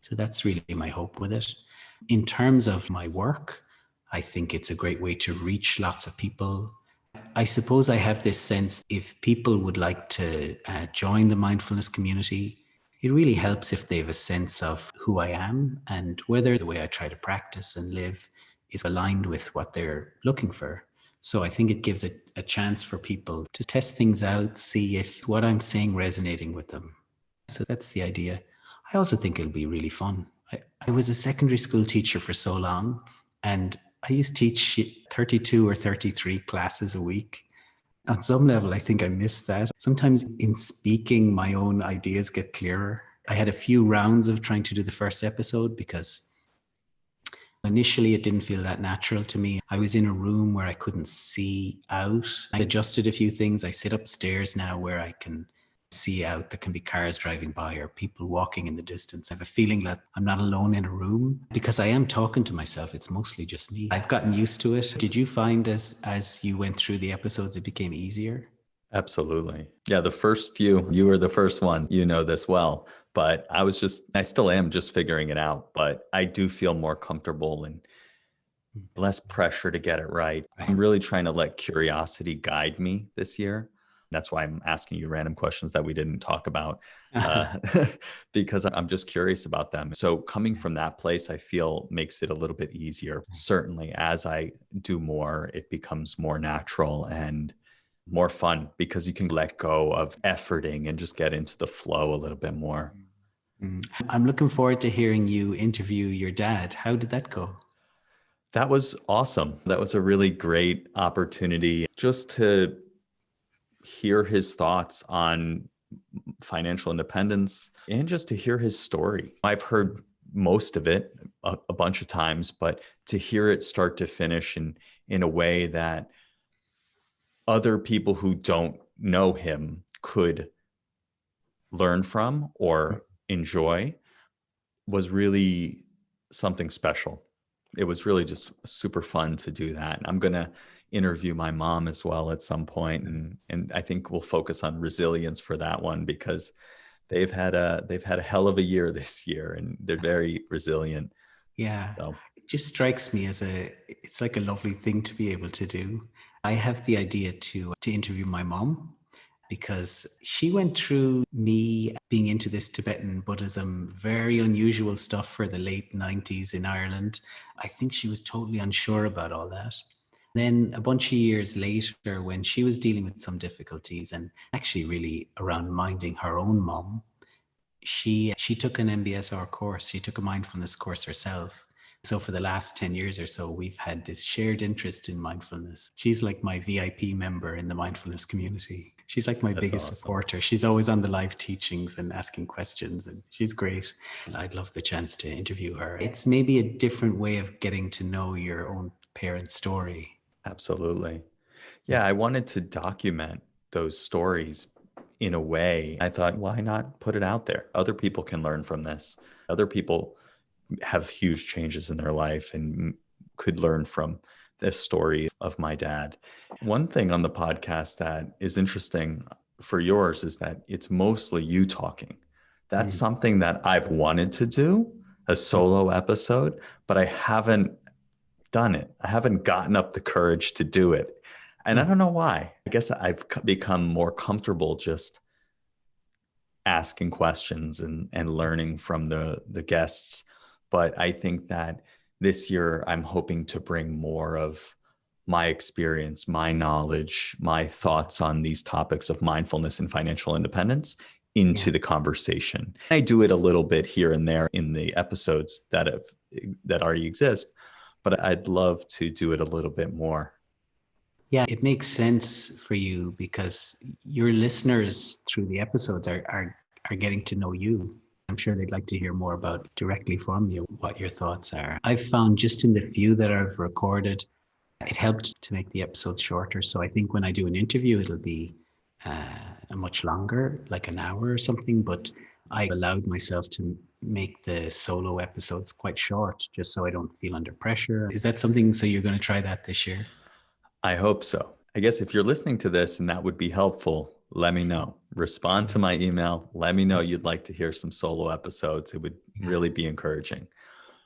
So that's really my hope with it. In terms of my work, I think it's a great way to reach lots of people. I suppose I have this sense if people would like to join the mindfulness community, it really helps if they have a sense of who I am and whether the way I try to practice and live is aligned with what they're looking for. So I think it gives a chance for people to test things out, see if what I'm saying resonating with them. So that's the idea. I also think it'll be really fun. I was a secondary school teacher for so long, and I used to teach 32 or 33 classes a week. On some level, I think I miss that. Sometimes in speaking, my own ideas get clearer. I had a few rounds of trying to do the first episode because initially it didn't feel that natural to me. I was in a room where I couldn't see out. I adjusted a few things. I sit upstairs now where I can see out. There can be cars driving by or people walking in the distance. I have a feeling that I'm not alone in a room because I am talking to myself. It's mostly just me. I've gotten used to it. Did you find as you went through the episodes, it became easier? Absolutely. Yeah, the first few, you were the first one, you know this well, but I still am just figuring it out, but I do feel more comfortable and less pressure to get it right. I'm really trying to let curiosity guide me this year. That's why I'm asking you random questions that we didn't talk about, uh, because I'm just curious about them. So coming from that place, I feel makes it a little bit easier. Certainly, as I do more, it becomes more natural and more fun because you can let go of efforting and just get into the flow a little bit more. I'm looking forward to hearing you interview your dad. How did that go? That was awesome. That was a really great opportunity just to hear his thoughts on financial independence and just to hear his story. I've heard most of it a bunch of times, but to hear it start to finish in a way that other people who don't know him could learn from or enjoy was really something special. It was really just super fun to do that. And I'm going to interview my mom as well at some point, and I think we'll focus on resilience for that one because they've had a hell of a year this year and they're very resilient. Yeah, So it just strikes me as it's like a lovely thing to be able to do. I have the idea to interview my mom because she went through me being into this Tibetan Buddhism, very unusual stuff for the late 90s in Ireland. I think she was totally unsure about all that. Then a bunch of years later, when she was dealing with some difficulties and actually really around minding her own mom, she took an MBSR course. She took a mindfulness course herself. So for the last 10 years or so, we've had this shared interest in mindfulness. She's like my VIP member in the mindfulness community. She's like my that's biggest awesome. supporter. She's always on the live teachings and asking questions, and she's great. I'd love the chance to interview her. It's maybe a different way of getting to know your own parent's story. Absolutely. Yeah, I wanted to document those stories in a way. I thought, why not put it out there? Other people can learn from this. Other people have huge changes in their life and could learn from this story of my dad. One thing on the podcast that is interesting for yours is that it's mostly you talking. That's Mm. something that I've wanted to do, a solo episode, but I haven't done it. I haven't gotten up the courage to do it. And I don't know why. I guess I've become more comfortable just asking questions and learning from the guests. But I think that this year I'm hoping to bring more of my experience, my knowledge, my thoughts on these topics of mindfulness and financial independence into Yeah. the conversation. I do it a little bit here and there in the episodes that already exist, but I'd love to do it a little bit more. Yeah, it makes sense for you because your listeners through the episodes are getting to know you. I'm sure they'd like to hear more about directly from you what your thoughts are. I've found just in the few that I've recorded, it helped to make the episodes shorter. So I think when I do an interview, it'll be a much longer, like an hour or something. But I allowed myself to make the solo episodes quite short just so I don't feel under pressure. Is that something, so you're going to try that this year? I hope so. I guess if you're listening to this and that would be helpful, let me know. Respond to Yeah. my email. Let me know you'd like to hear some solo episodes. It would Yeah. really be encouraging.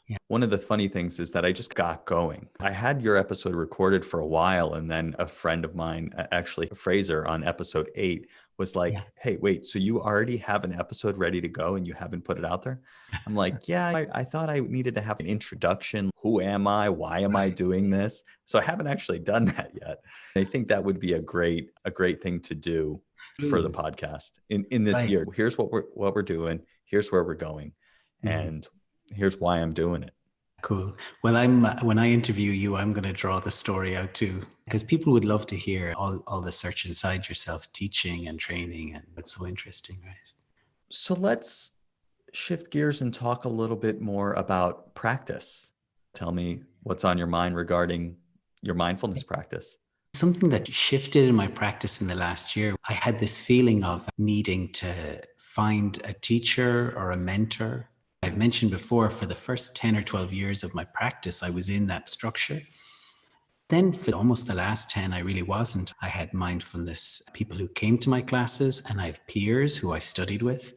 Yeah. One of the funny things is that I just got going. I had your episode recorded for a while, and then a friend of mine, actually Fraser, on episode 8, was Yeah. like, "Hey, wait, so you already have an episode ready to go and you haven't put it out there?" I'm like, "Yeah, I thought I needed to have an introduction. Who am I? Why am I Right. doing this?" So I haven't actually done that yet. I think that would be a great thing to do for the True. podcast in this Right. year. Here's what we're doing. Here's where we're going, Mhm. and here's why I'm doing it. Cool. Well, when I interview you, I'm going to draw the story out too, because people would love to hear all the search inside yourself, teaching and training, and it's so interesting, right? So let's shift gears and talk a little bit more about practice. Tell me what's on your mind regarding your mindfulness practice. Something that shifted in my practice in the last year, I had this feeling of needing to find a teacher or a mentor. I've mentioned before, for the first 10 or 12 years of my practice, I was in that structure. Then for almost the last 10, I really wasn't. I had mindfulness people who came to my classes, and I have peers who I studied with,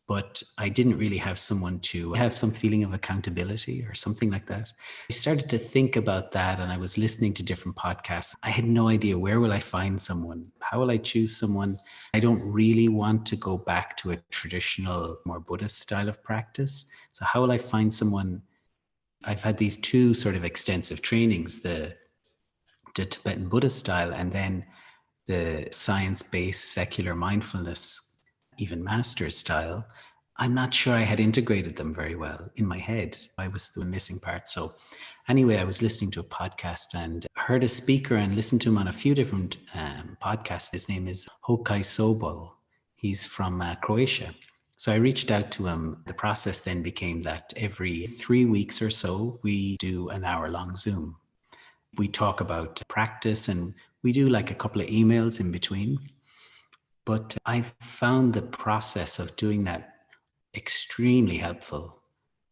but I didn't really have someone to have some feeling of accountability or something like that. I started to think about that, and I was listening to different podcasts. I had no idea, where will I find someone? How will I choose someone? I don't really want to go back to a traditional, more Buddhist style of practice. So how will I find someone? I've had these two sort of extensive trainings, the Tibetan Buddhist style, and then the science-based secular mindfulness, even master's style. I'm not sure I had integrated them very well in my head. I was the missing part. So anyway, I was listening to a podcast and heard a speaker and listened to him on a few different podcasts. His name is Hokai Sobol. He's from Croatia. So I reached out to him. The process then became that every 3 weeks or so, we do an hour-long Zoom. We talk about practice, and we do like a couple of emails in between. But I've found the process of doing that extremely helpful.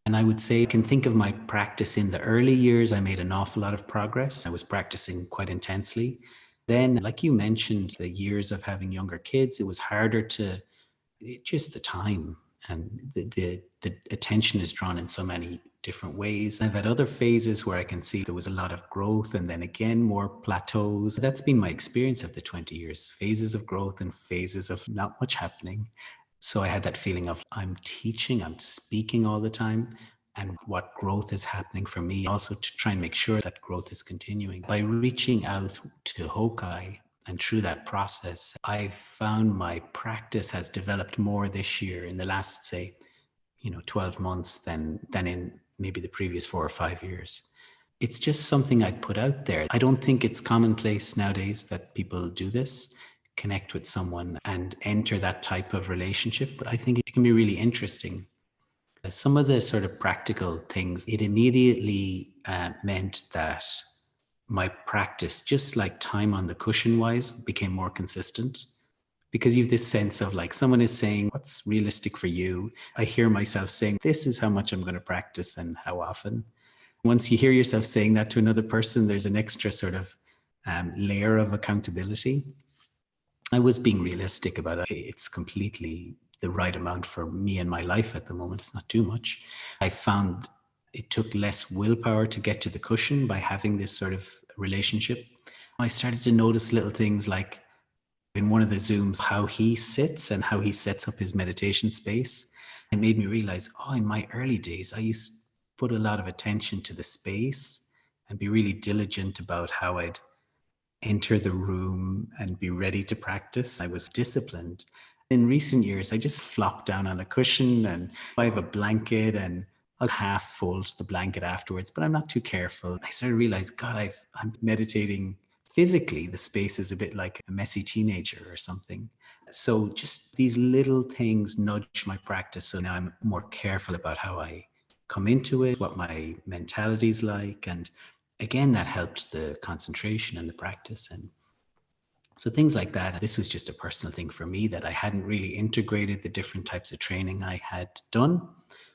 And I would say I can think of my practice in the early years. I made an awful lot of progress. I was practicing quite intensely. Then, like you mentioned, the years of having younger kids, it was harder to, just the time, and the attention is drawn in so many different ways. I've had other phases where I can see there was a lot of growth, and then again more plateaus. That's been my experience of the 20 years, phases of growth and phases of not much happening. So I had that feeling of, I'm teaching, I'm speaking all the time, and what growth is happening for me, also to try and make sure that growth is continuing. By reaching out to Hokai, and through that process, I've found my practice has developed more this year, in the last, say, 12 months, than in maybe the previous 4 or 5 years. It's just something I'd put out there. I don't think it's commonplace nowadays that people do this, connect with someone and enter that type of relationship, but I think it can be really interesting. Some of the sort of practical things, it immediately meant that my practice, just like time on the cushion wise, became more consistent, because you have this sense of, like, someone is saying, what's realistic for you? I hear myself saying, this is how much I'm going to practice and how often. Once you hear yourself saying that to another person, there's an extra sort of layer of accountability. I was being realistic about it. It's completely the right amount for me in my life at the moment. It's not too much. I found it took less willpower to get to the cushion by having this sort of relationship. I started to notice little things, like in one of the Zooms, how he sits and how he sets up his meditation space. It made me realize, oh, in my early days, I used to put a lot of attention to the space and be really diligent about how I'd enter the room and be ready to practice. I was disciplined. In recent years, I just flop down on a cushion, and I have a blanket, and I'll half fold the blanket afterwards, but I'm not too careful. I started to realize, God, I'm meditating physically. The space is a bit like a messy teenager or something. So just these little things nudge my practice. So now I'm more careful about how I come into it, what my mentality is like. And again, that helped the concentration and the practice. And so things like that. This was just a personal thing for me, that I hadn't really integrated the different types of training I had done.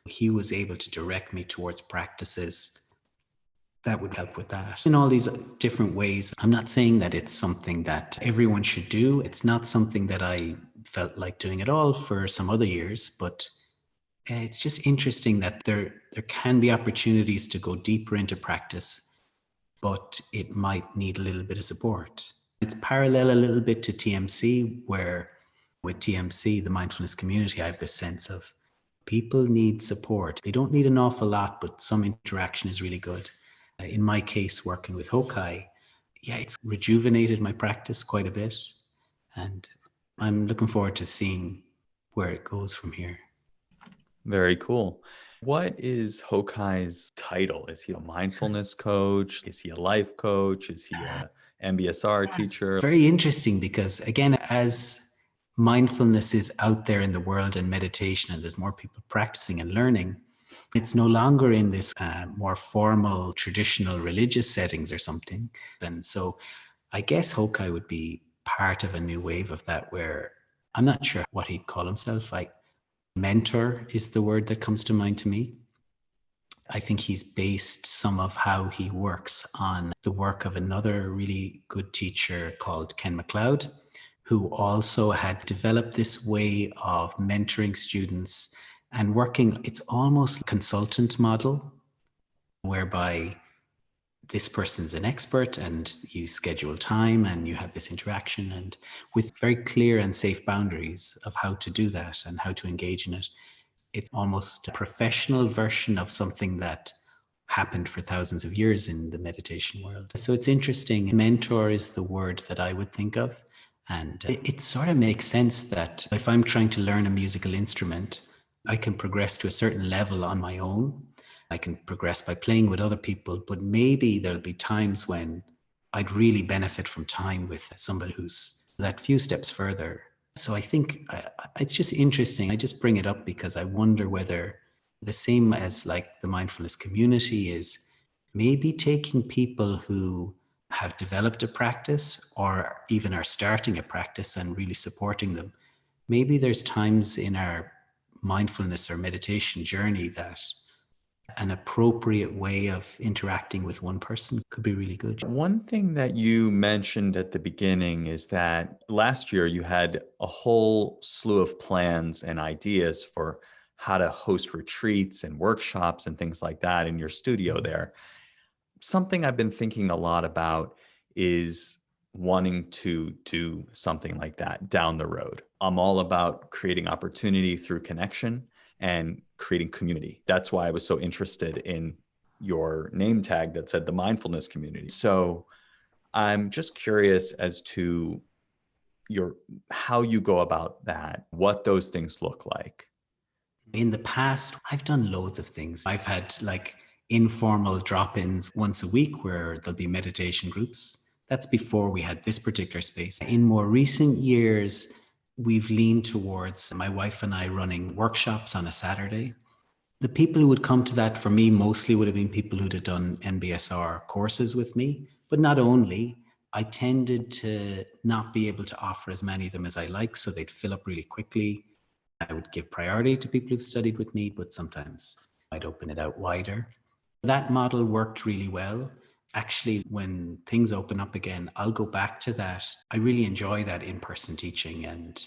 He was able to direct me towards practices that would help with that in all these different ways. I'm not saying that it's something that everyone should do. It's not something that I felt like doing at all for some other years, but it's just interesting that there can be opportunities to go deeper into practice, but it might need a little bit of support. It's parallel a little bit to TMC, where with TMC, the mindfulness community, I have this sense of people need support. They don't need an awful lot, but some interaction is really good. In my case, working with Hokai, it's rejuvenated my practice quite a bit. And I'm looking forward to seeing where it goes from here. Very cool. What is Hokai's title? Is he a mindfulness coach? Is he a life coach? Is he a MBSR teacher? Very interesting because, again, as mindfulness is out there in the world and meditation, and there's more people practicing and learning, it's no longer in this more formal, traditional religious settings or something. And so I guess Hokai would be part of a new wave of that, where I'm not sure what he'd call himself. Like, mentor is the word that comes to mind to me. I think he's based some of how he works on the work of another really good teacher called Ken MacLeod, who also had developed this way of mentoring students and working. It's almost consultant model, whereby this person's an expert and you schedule time and you have this interaction, and with very clear and safe boundaries of how to do that and how to engage in it. It's almost a professional version of something that happened for thousands of years in the meditation world. So it's interesting. Mentor is the word that I would think of. And it sort of makes sense that if I'm trying to learn a musical instrument, I can progress to a certain level on my own. I can progress by playing with other people, but maybe there'll be times when I'd really benefit from time with somebody who's that few steps further. So I think it's just interesting. I just bring it up because I wonder whether the same as like the mindfulness community is maybe taking people who have developed a practice or even are starting a practice and really supporting them. Maybe there's times in our mindfulness or meditation journey that an appropriate way of interacting with one person could be really good. One thing that you mentioned at the beginning is that last year you had a whole slew of plans and ideas for how to host retreats and workshops and things like that in your studio there. Something I've been thinking a lot about is wanting to do something like that down the road. I'm all about creating opportunity through connection and creating community. That's why I was so interested in your name tag that said the mindfulness community. So I'm just curious as to how you go about that, what those things look like. In the past, I've done loads of things. I've had like informal drop-ins once a week where there'll be meditation groups. That's before we had this particular space. In more recent years, we've leaned towards my wife and I running workshops on a Saturday. The people who would come to that for me mostly would have been people who'd have done MBSR courses with me, but not only. I tended to not be able to offer as many of them as I like, so they'd fill up really quickly. I would give priority to people who've studied with me, but sometimes I'd open it out wider. That model worked really well. Actually, when things open up again, I'll go back to that. I really enjoy that in-person teaching and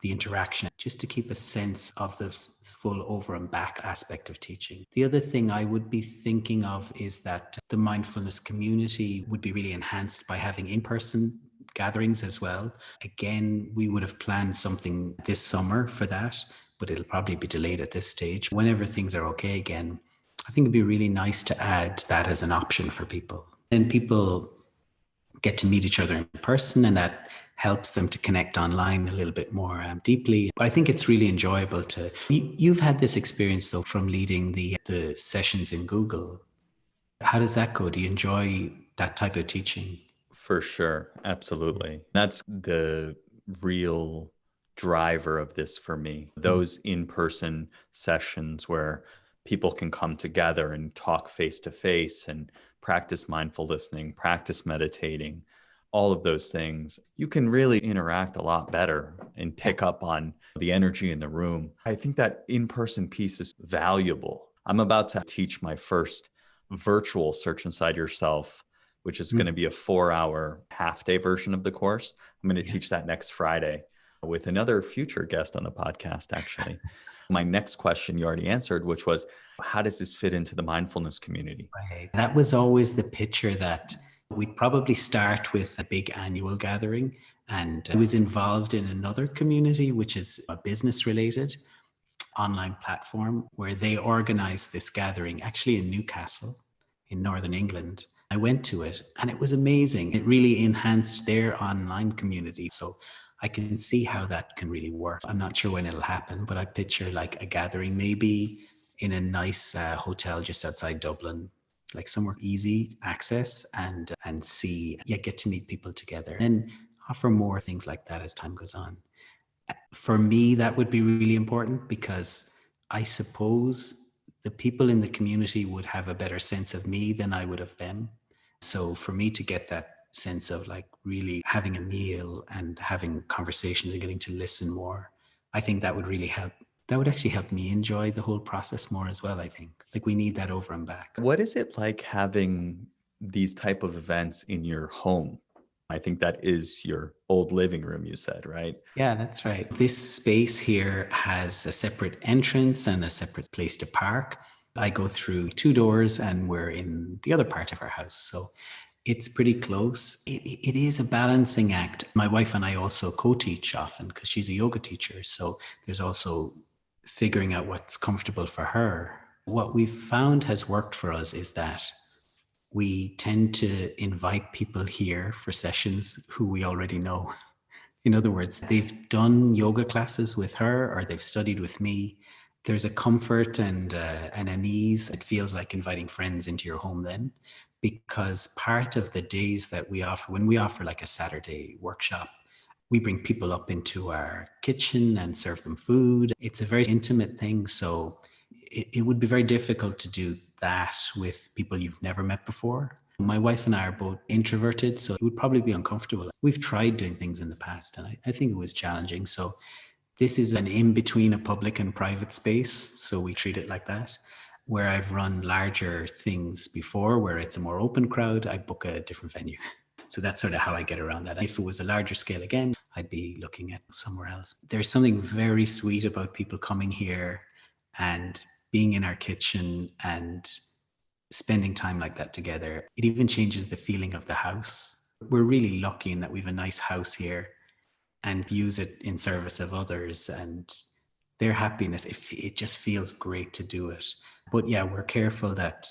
the interaction, just to keep a sense of the full over and back aspect of teaching. The other thing I would be thinking of is that the mindfulness community would be really enhanced by having in-person gatherings as well. Again, we would have planned something this summer for that, but it'll probably be delayed at this stage. Whenever things are okay again, I think it'd be really nice to add that as an option for people. And people get to meet each other in person, and that helps them to connect online a little bit more deeply. I think it's really enjoyable to... You've had this experience though from leading the sessions in Google. How does that go? Do you enjoy that type of teaching? For sure. Absolutely. That's the real driver of this for me. Those in-person sessions where people can come together and talk face to face and practice mindful listening, practice meditating, all of those things, you can really interact a lot better and pick up on the energy in the room. I think that in-person piece is valuable. I'm about to teach my first virtual Search Inside Yourself, which is going to Mm, be a 4-hour half-day version of the course. I'm going to yeah. teach that next Friday with another future guest on the podcast, actually. My next question you already answered, which was, how does this fit into the mindfulness community? Right. That was always the picture, that we'd probably start with a big annual gathering. And I was involved in another community, which is a business related online platform, where they organized this gathering actually in Newcastle in Northern England. I went to it and it was amazing. It really enhanced their online community. So I can see how that can really work. I'm not sure when it'll happen, but I picture like a gathering maybe in a nice hotel just outside Dublin, like somewhere easy access, and see, yeah, get to meet people together and offer more things like that as time goes on. For me, that would be really important, because I suppose the people in the community would have a better sense of me than I would of them. So for me to get that sense of like really having a meal and having conversations and getting to listen more, I think that would really help. That would actually help me enjoy the whole process more as well, I think. Like we need that over and back. What is it like having these type of events in your home? I think that is your old living room, you said, right? Yeah, that's right. This space here has a separate entrance and a separate place to park. I go through two doors and we're in the other part of our house. So it's pretty close. It is a balancing act. My wife and I also co-teach often because she's a yoga teacher. So there's also figuring out what's comfortable for her. What we've found has worked for us is that we tend to invite people here for sessions who we already know. In other words, they've done yoga classes with her or they've studied with me. There's a comfort and an ease. It feels like inviting friends into your home then, because part of the days that we offer, when we offer like a Saturday workshop, we bring people up into our kitchen and serve them food. It's a very intimate thing. So it would be very difficult to do that with people you've never met before. My wife and I are both introverted, so it would probably be uncomfortable. We've tried doing things in the past, and I think it was challenging. So this is an in between a public and private space. So we treat it like that. Where I've run larger things before, where it's a more open crowd, I book a different venue. So that's sort of how I get around that. If it was a larger scale again, I'd be looking at somewhere else. There's something very sweet about people coming here and being in our kitchen and spending time like that together. It even changes the feeling of the house. We're really lucky in that we have a nice house here and use it in service of others and their happiness. It just feels great to do it. But yeah, we're careful that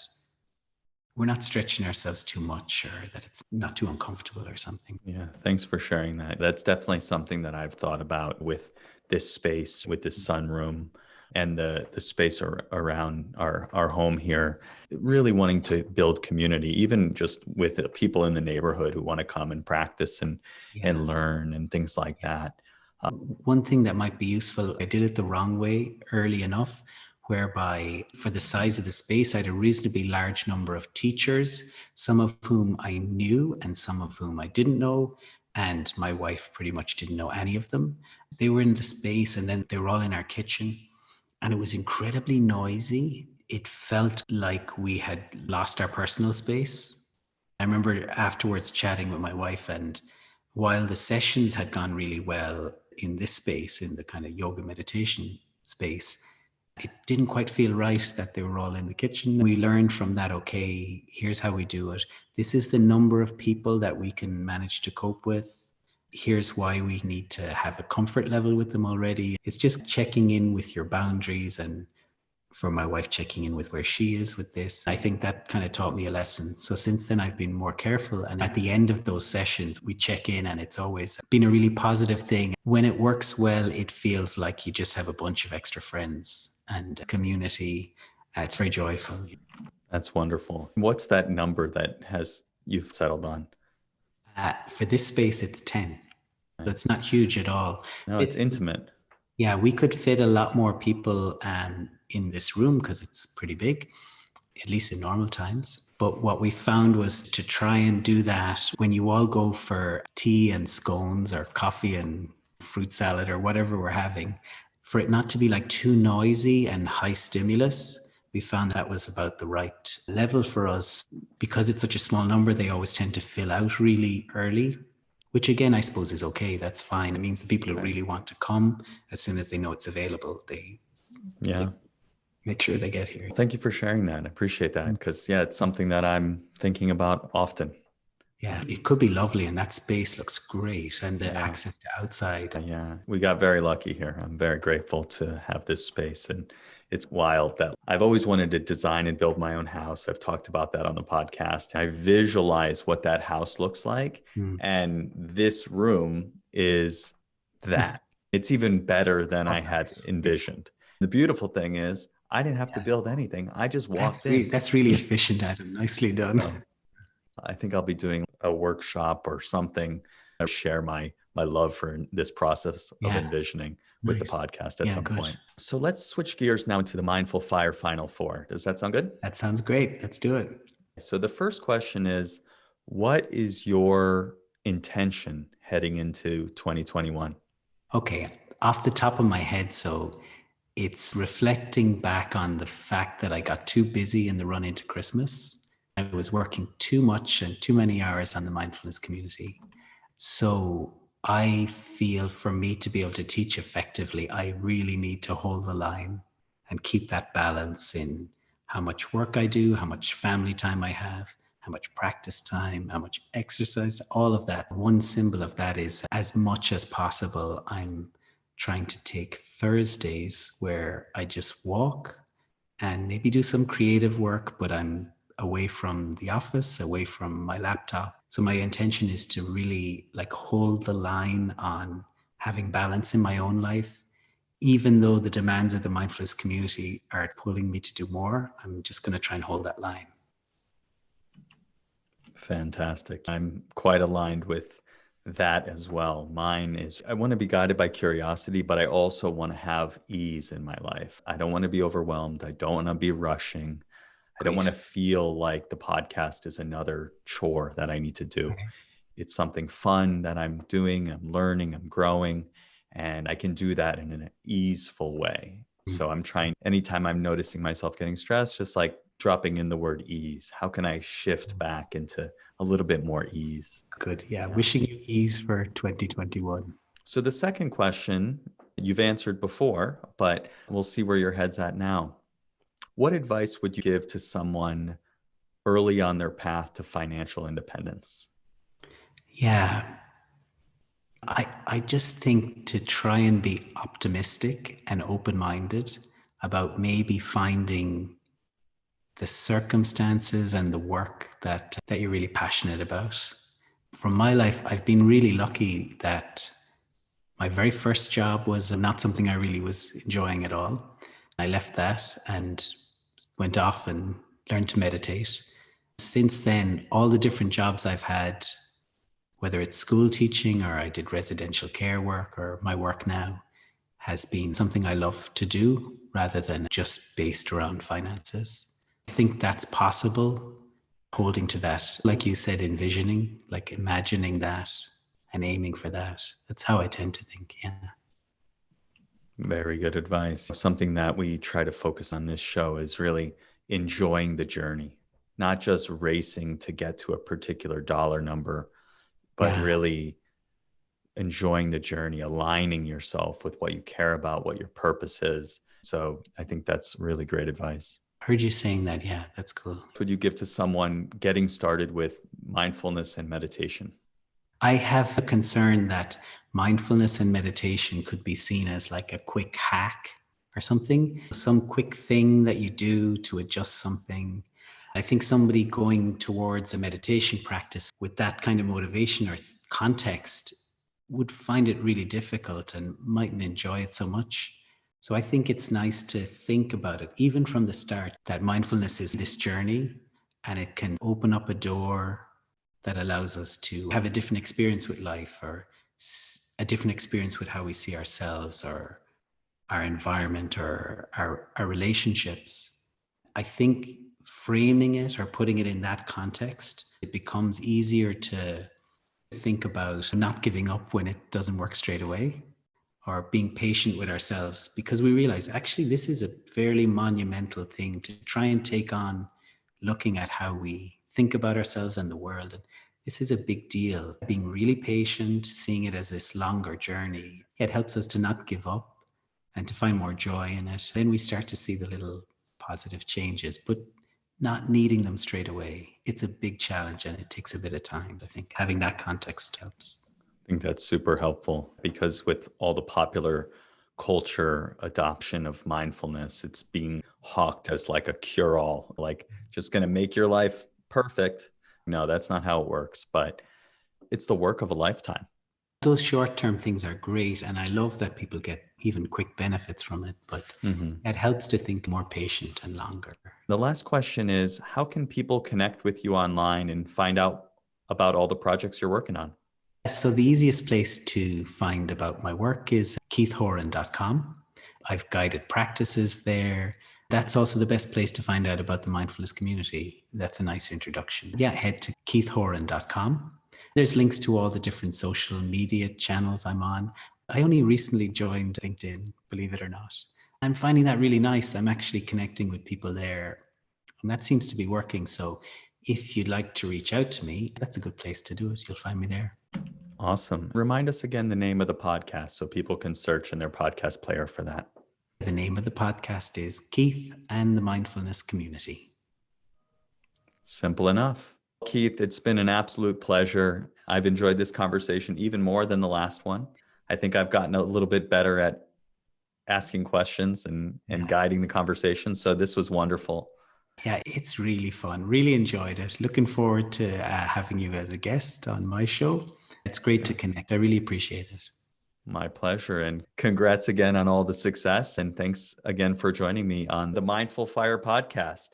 we're not stretching ourselves too much or that it's not too uncomfortable or something. Yeah, thanks for sharing that. That's definitely something that I've thought about with this space, with this sunroom and the space around our home here. Really wanting to build community, even just with the people in the neighborhood who want to come and practice Yeah. and learn and things like that. One thing that might be useful, I did it the wrong way early enough, whereby for the size of the space, I had a reasonably large number of teachers, some of whom I knew and some of whom I didn't know. And my wife pretty much didn't know any of them. They were in the space and then they were all in our kitchen. And it was incredibly noisy. It felt like we had lost our personal space. I remember afterwards chatting with my wife, and while the sessions had gone really well in this space, in the kind of yoga meditation space, it didn't quite feel right that they were all in the kitchen. We learned from that, okay, here's how we do it. This is the number of people that we can manage to cope with. Here's why we need to have a comfort level with them already. It's just checking in with your boundaries, and for my wife checking in with where she is with this. I think that kind of taught me a lesson. So since then, I've been more careful. And at the end of those sessions, we check in, and it's always been a really positive thing. When it works well, it feels like you just have a bunch of extra friends and community. It's very joyful. That's wonderful. What's that number that has you've settled on? For this space, it's 10. So it's not huge at all. No, it's intimate. Yeah, we could fit a lot more people in this room because it's pretty big. at least in normal times. But what we found was to try and do that when you all go for tea and scones or coffee and fruit salad or whatever we're having, for it not to be like too noisy and high stimulus. We found that was about the right level for us. Because it's such a small number, they always tend to fill out really early, which again, I suppose is okay. That's fine. It means the people who really want to come, as soon as they know it's available, they Yeah. make sure they get here. Thank you for sharing that. I appreciate that because, yeah, it's something that I'm thinking about often. Yeah, it could be lovely, and that space looks great, and the Yeah. access to outside. Yeah, we got very lucky here. I'm very grateful to have this space. And it's wild that I've always wanted to design and build my own house. I've talked about that on the podcast. I visualize what that house looks like. And this room is that. It's even better than I had envisioned. The beautiful thing is, I didn't have to build anything. I just walked in. That's really efficient, Adam. Nicely done. So, I think I'll be doing a workshop or something. I share my love for this process of envisioning with the podcast at some point. So let's switch gears now to the Mindful Fire Final Four. Does that sound good? That sounds great. Let's do it. So the first question is, what is your intention heading into 2021? Okay, off the top of my head, so it's reflecting back on the fact that I got too busy in the run into Christmas. I was working too much and too many hours on the mindfulness community. So I feel for me to be able to teach effectively, I really need to hold the line and keep that balance in how much work I do, how much family time I have, how much practice time, how much exercise, all of that. One symbol of that is, as much as possible, I'm trying to take Thursdays where I just walk and maybe do some creative work, but I'm away from the office, away from my laptop. So my intention is to really like hold the line on having balance in my own life. Even though the demands of the mindfulness community are pulling me to do more, I'm just going to try and hold that line. Fantastic. I'm quite aligned with that as well. Mine is, I want to be guided by curiosity, but I also want to have ease in my life. I don't want to be overwhelmed. I don't want to be rushing. I don't want to feel like the podcast is another chore that I need to do. It's something fun that I'm doing, I'm learning, I'm growing, and I can do that in an easeful way. So I'm trying, anytime I'm noticing myself getting stressed, just like dropping in the word ease. How can I shift back into a little bit more ease? Good. Yeah. Wishing you ease for 2021. So the second question you've answered before, but we'll see where your head's at now. What advice would you give to someone early on their path to financial independence? Yeah. I just think to try and be optimistic and open-minded about maybe finding the circumstances and the work that you're really passionate about. From my life, I've been really lucky that my very first job was not something I really was enjoying at all. I left that and went off and learned to meditate. Since then, all the different jobs I've had, whether it's school teaching or I did residential care work or my work now, has been something I love to do rather than just based around finances. I think that's possible, holding to that, like you said, envisioning, like imagining that and aiming for that. That's how I tend to think, yeah. Very good advice. Something that we try to focus on this show is really enjoying the journey, not just racing to get to a particular dollar number, but really enjoying the journey, aligning yourself with what you care about, what your purpose is. So I think that's really great advice. I heard you saying that. Yeah, that's cool. What would you give to someone getting started with mindfulness and meditation? I have a concern that mindfulness and meditation could be seen as like a quick hack or something, some quick thing that you do to adjust something. I think somebody going towards a meditation practice with that kind of motivation or context would find it really difficult and mightn't enjoy it so much. So I think it's nice to think about it, even from the start, that mindfulness is this journey and it can open up a door that allows us to have a different experience with life or a different experience with how we see ourselves or our environment or our relationships. I think framing it or putting it in that context, it becomes easier to think about not giving up when it doesn't work straight away, or being patient with ourselves, because we realize actually this is a fairly monumental thing to try and take on, looking at how we think about ourselves and the world. And this is a big deal. Being really patient, seeing it as this longer journey, it helps us to not give up and to find more joy in it. Then we start to see the little positive changes, but not needing them straight away. It's a big challenge and it takes a bit of time. I think having that context helps. I think that's super helpful because with all the popular culture adoption of mindfulness, it's being hawked as like a cure-all, like just going to make your life perfect. No, that's not how it works, but it's the work of a lifetime. Those short-term things are great, and I love that people get even quick benefits from it, but it helps to think more patient and longer. The last question is, how can people connect with you online and find out about all the projects you're working on? So the easiest place to find about my work is keithhoran.com. I've guided practices there. That's also the best place to find out about the mindfulness community. That's a nice introduction. Yeah, head to keithhoran.com. There's links to all the different social media channels I'm on. I only recently joined LinkedIn, believe it or not. I'm finding that really nice. I'm actually connecting with people there, and that seems to be working. So if you'd like to reach out to me, that's a good place to do it. You'll find me there. Awesome. Remind us again the name of the podcast so people can search in their podcast player for that. The name of the podcast is Keith and the Mindfulness Community. Simple enough. Keith, it's been an absolute pleasure. I've enjoyed this conversation even more than the last one. I think I've gotten a little bit better at asking questions and guiding the conversation. So this was wonderful. Yeah, it's really fun. Really enjoyed it. Looking forward to having you as a guest on my show. It's great to connect. I really appreciate it. My pleasure. And congrats again on all the success. And thanks again for joining me on the Mindful Fire podcast.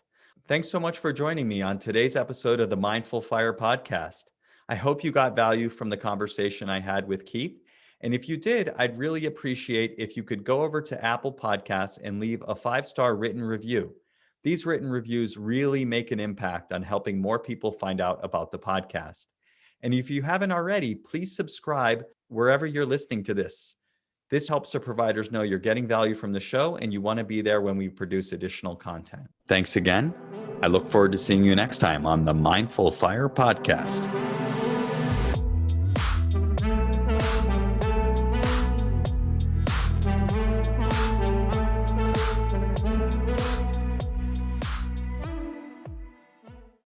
Thanks so much for joining me on today's episode of the Mindful Fire podcast. I hope you got value from the conversation I had with Keith. And if you did, I'd really appreciate if you could go over to Apple Podcasts and leave a 5-star written review. These written reviews really make an impact on helping more people find out about the podcast. And if you haven't already, please subscribe wherever you're listening to this. This helps the providers know you're getting value from the show and you want to be there when we produce additional content. Thanks again. I look forward to seeing you next time on the Mindful Fire podcast.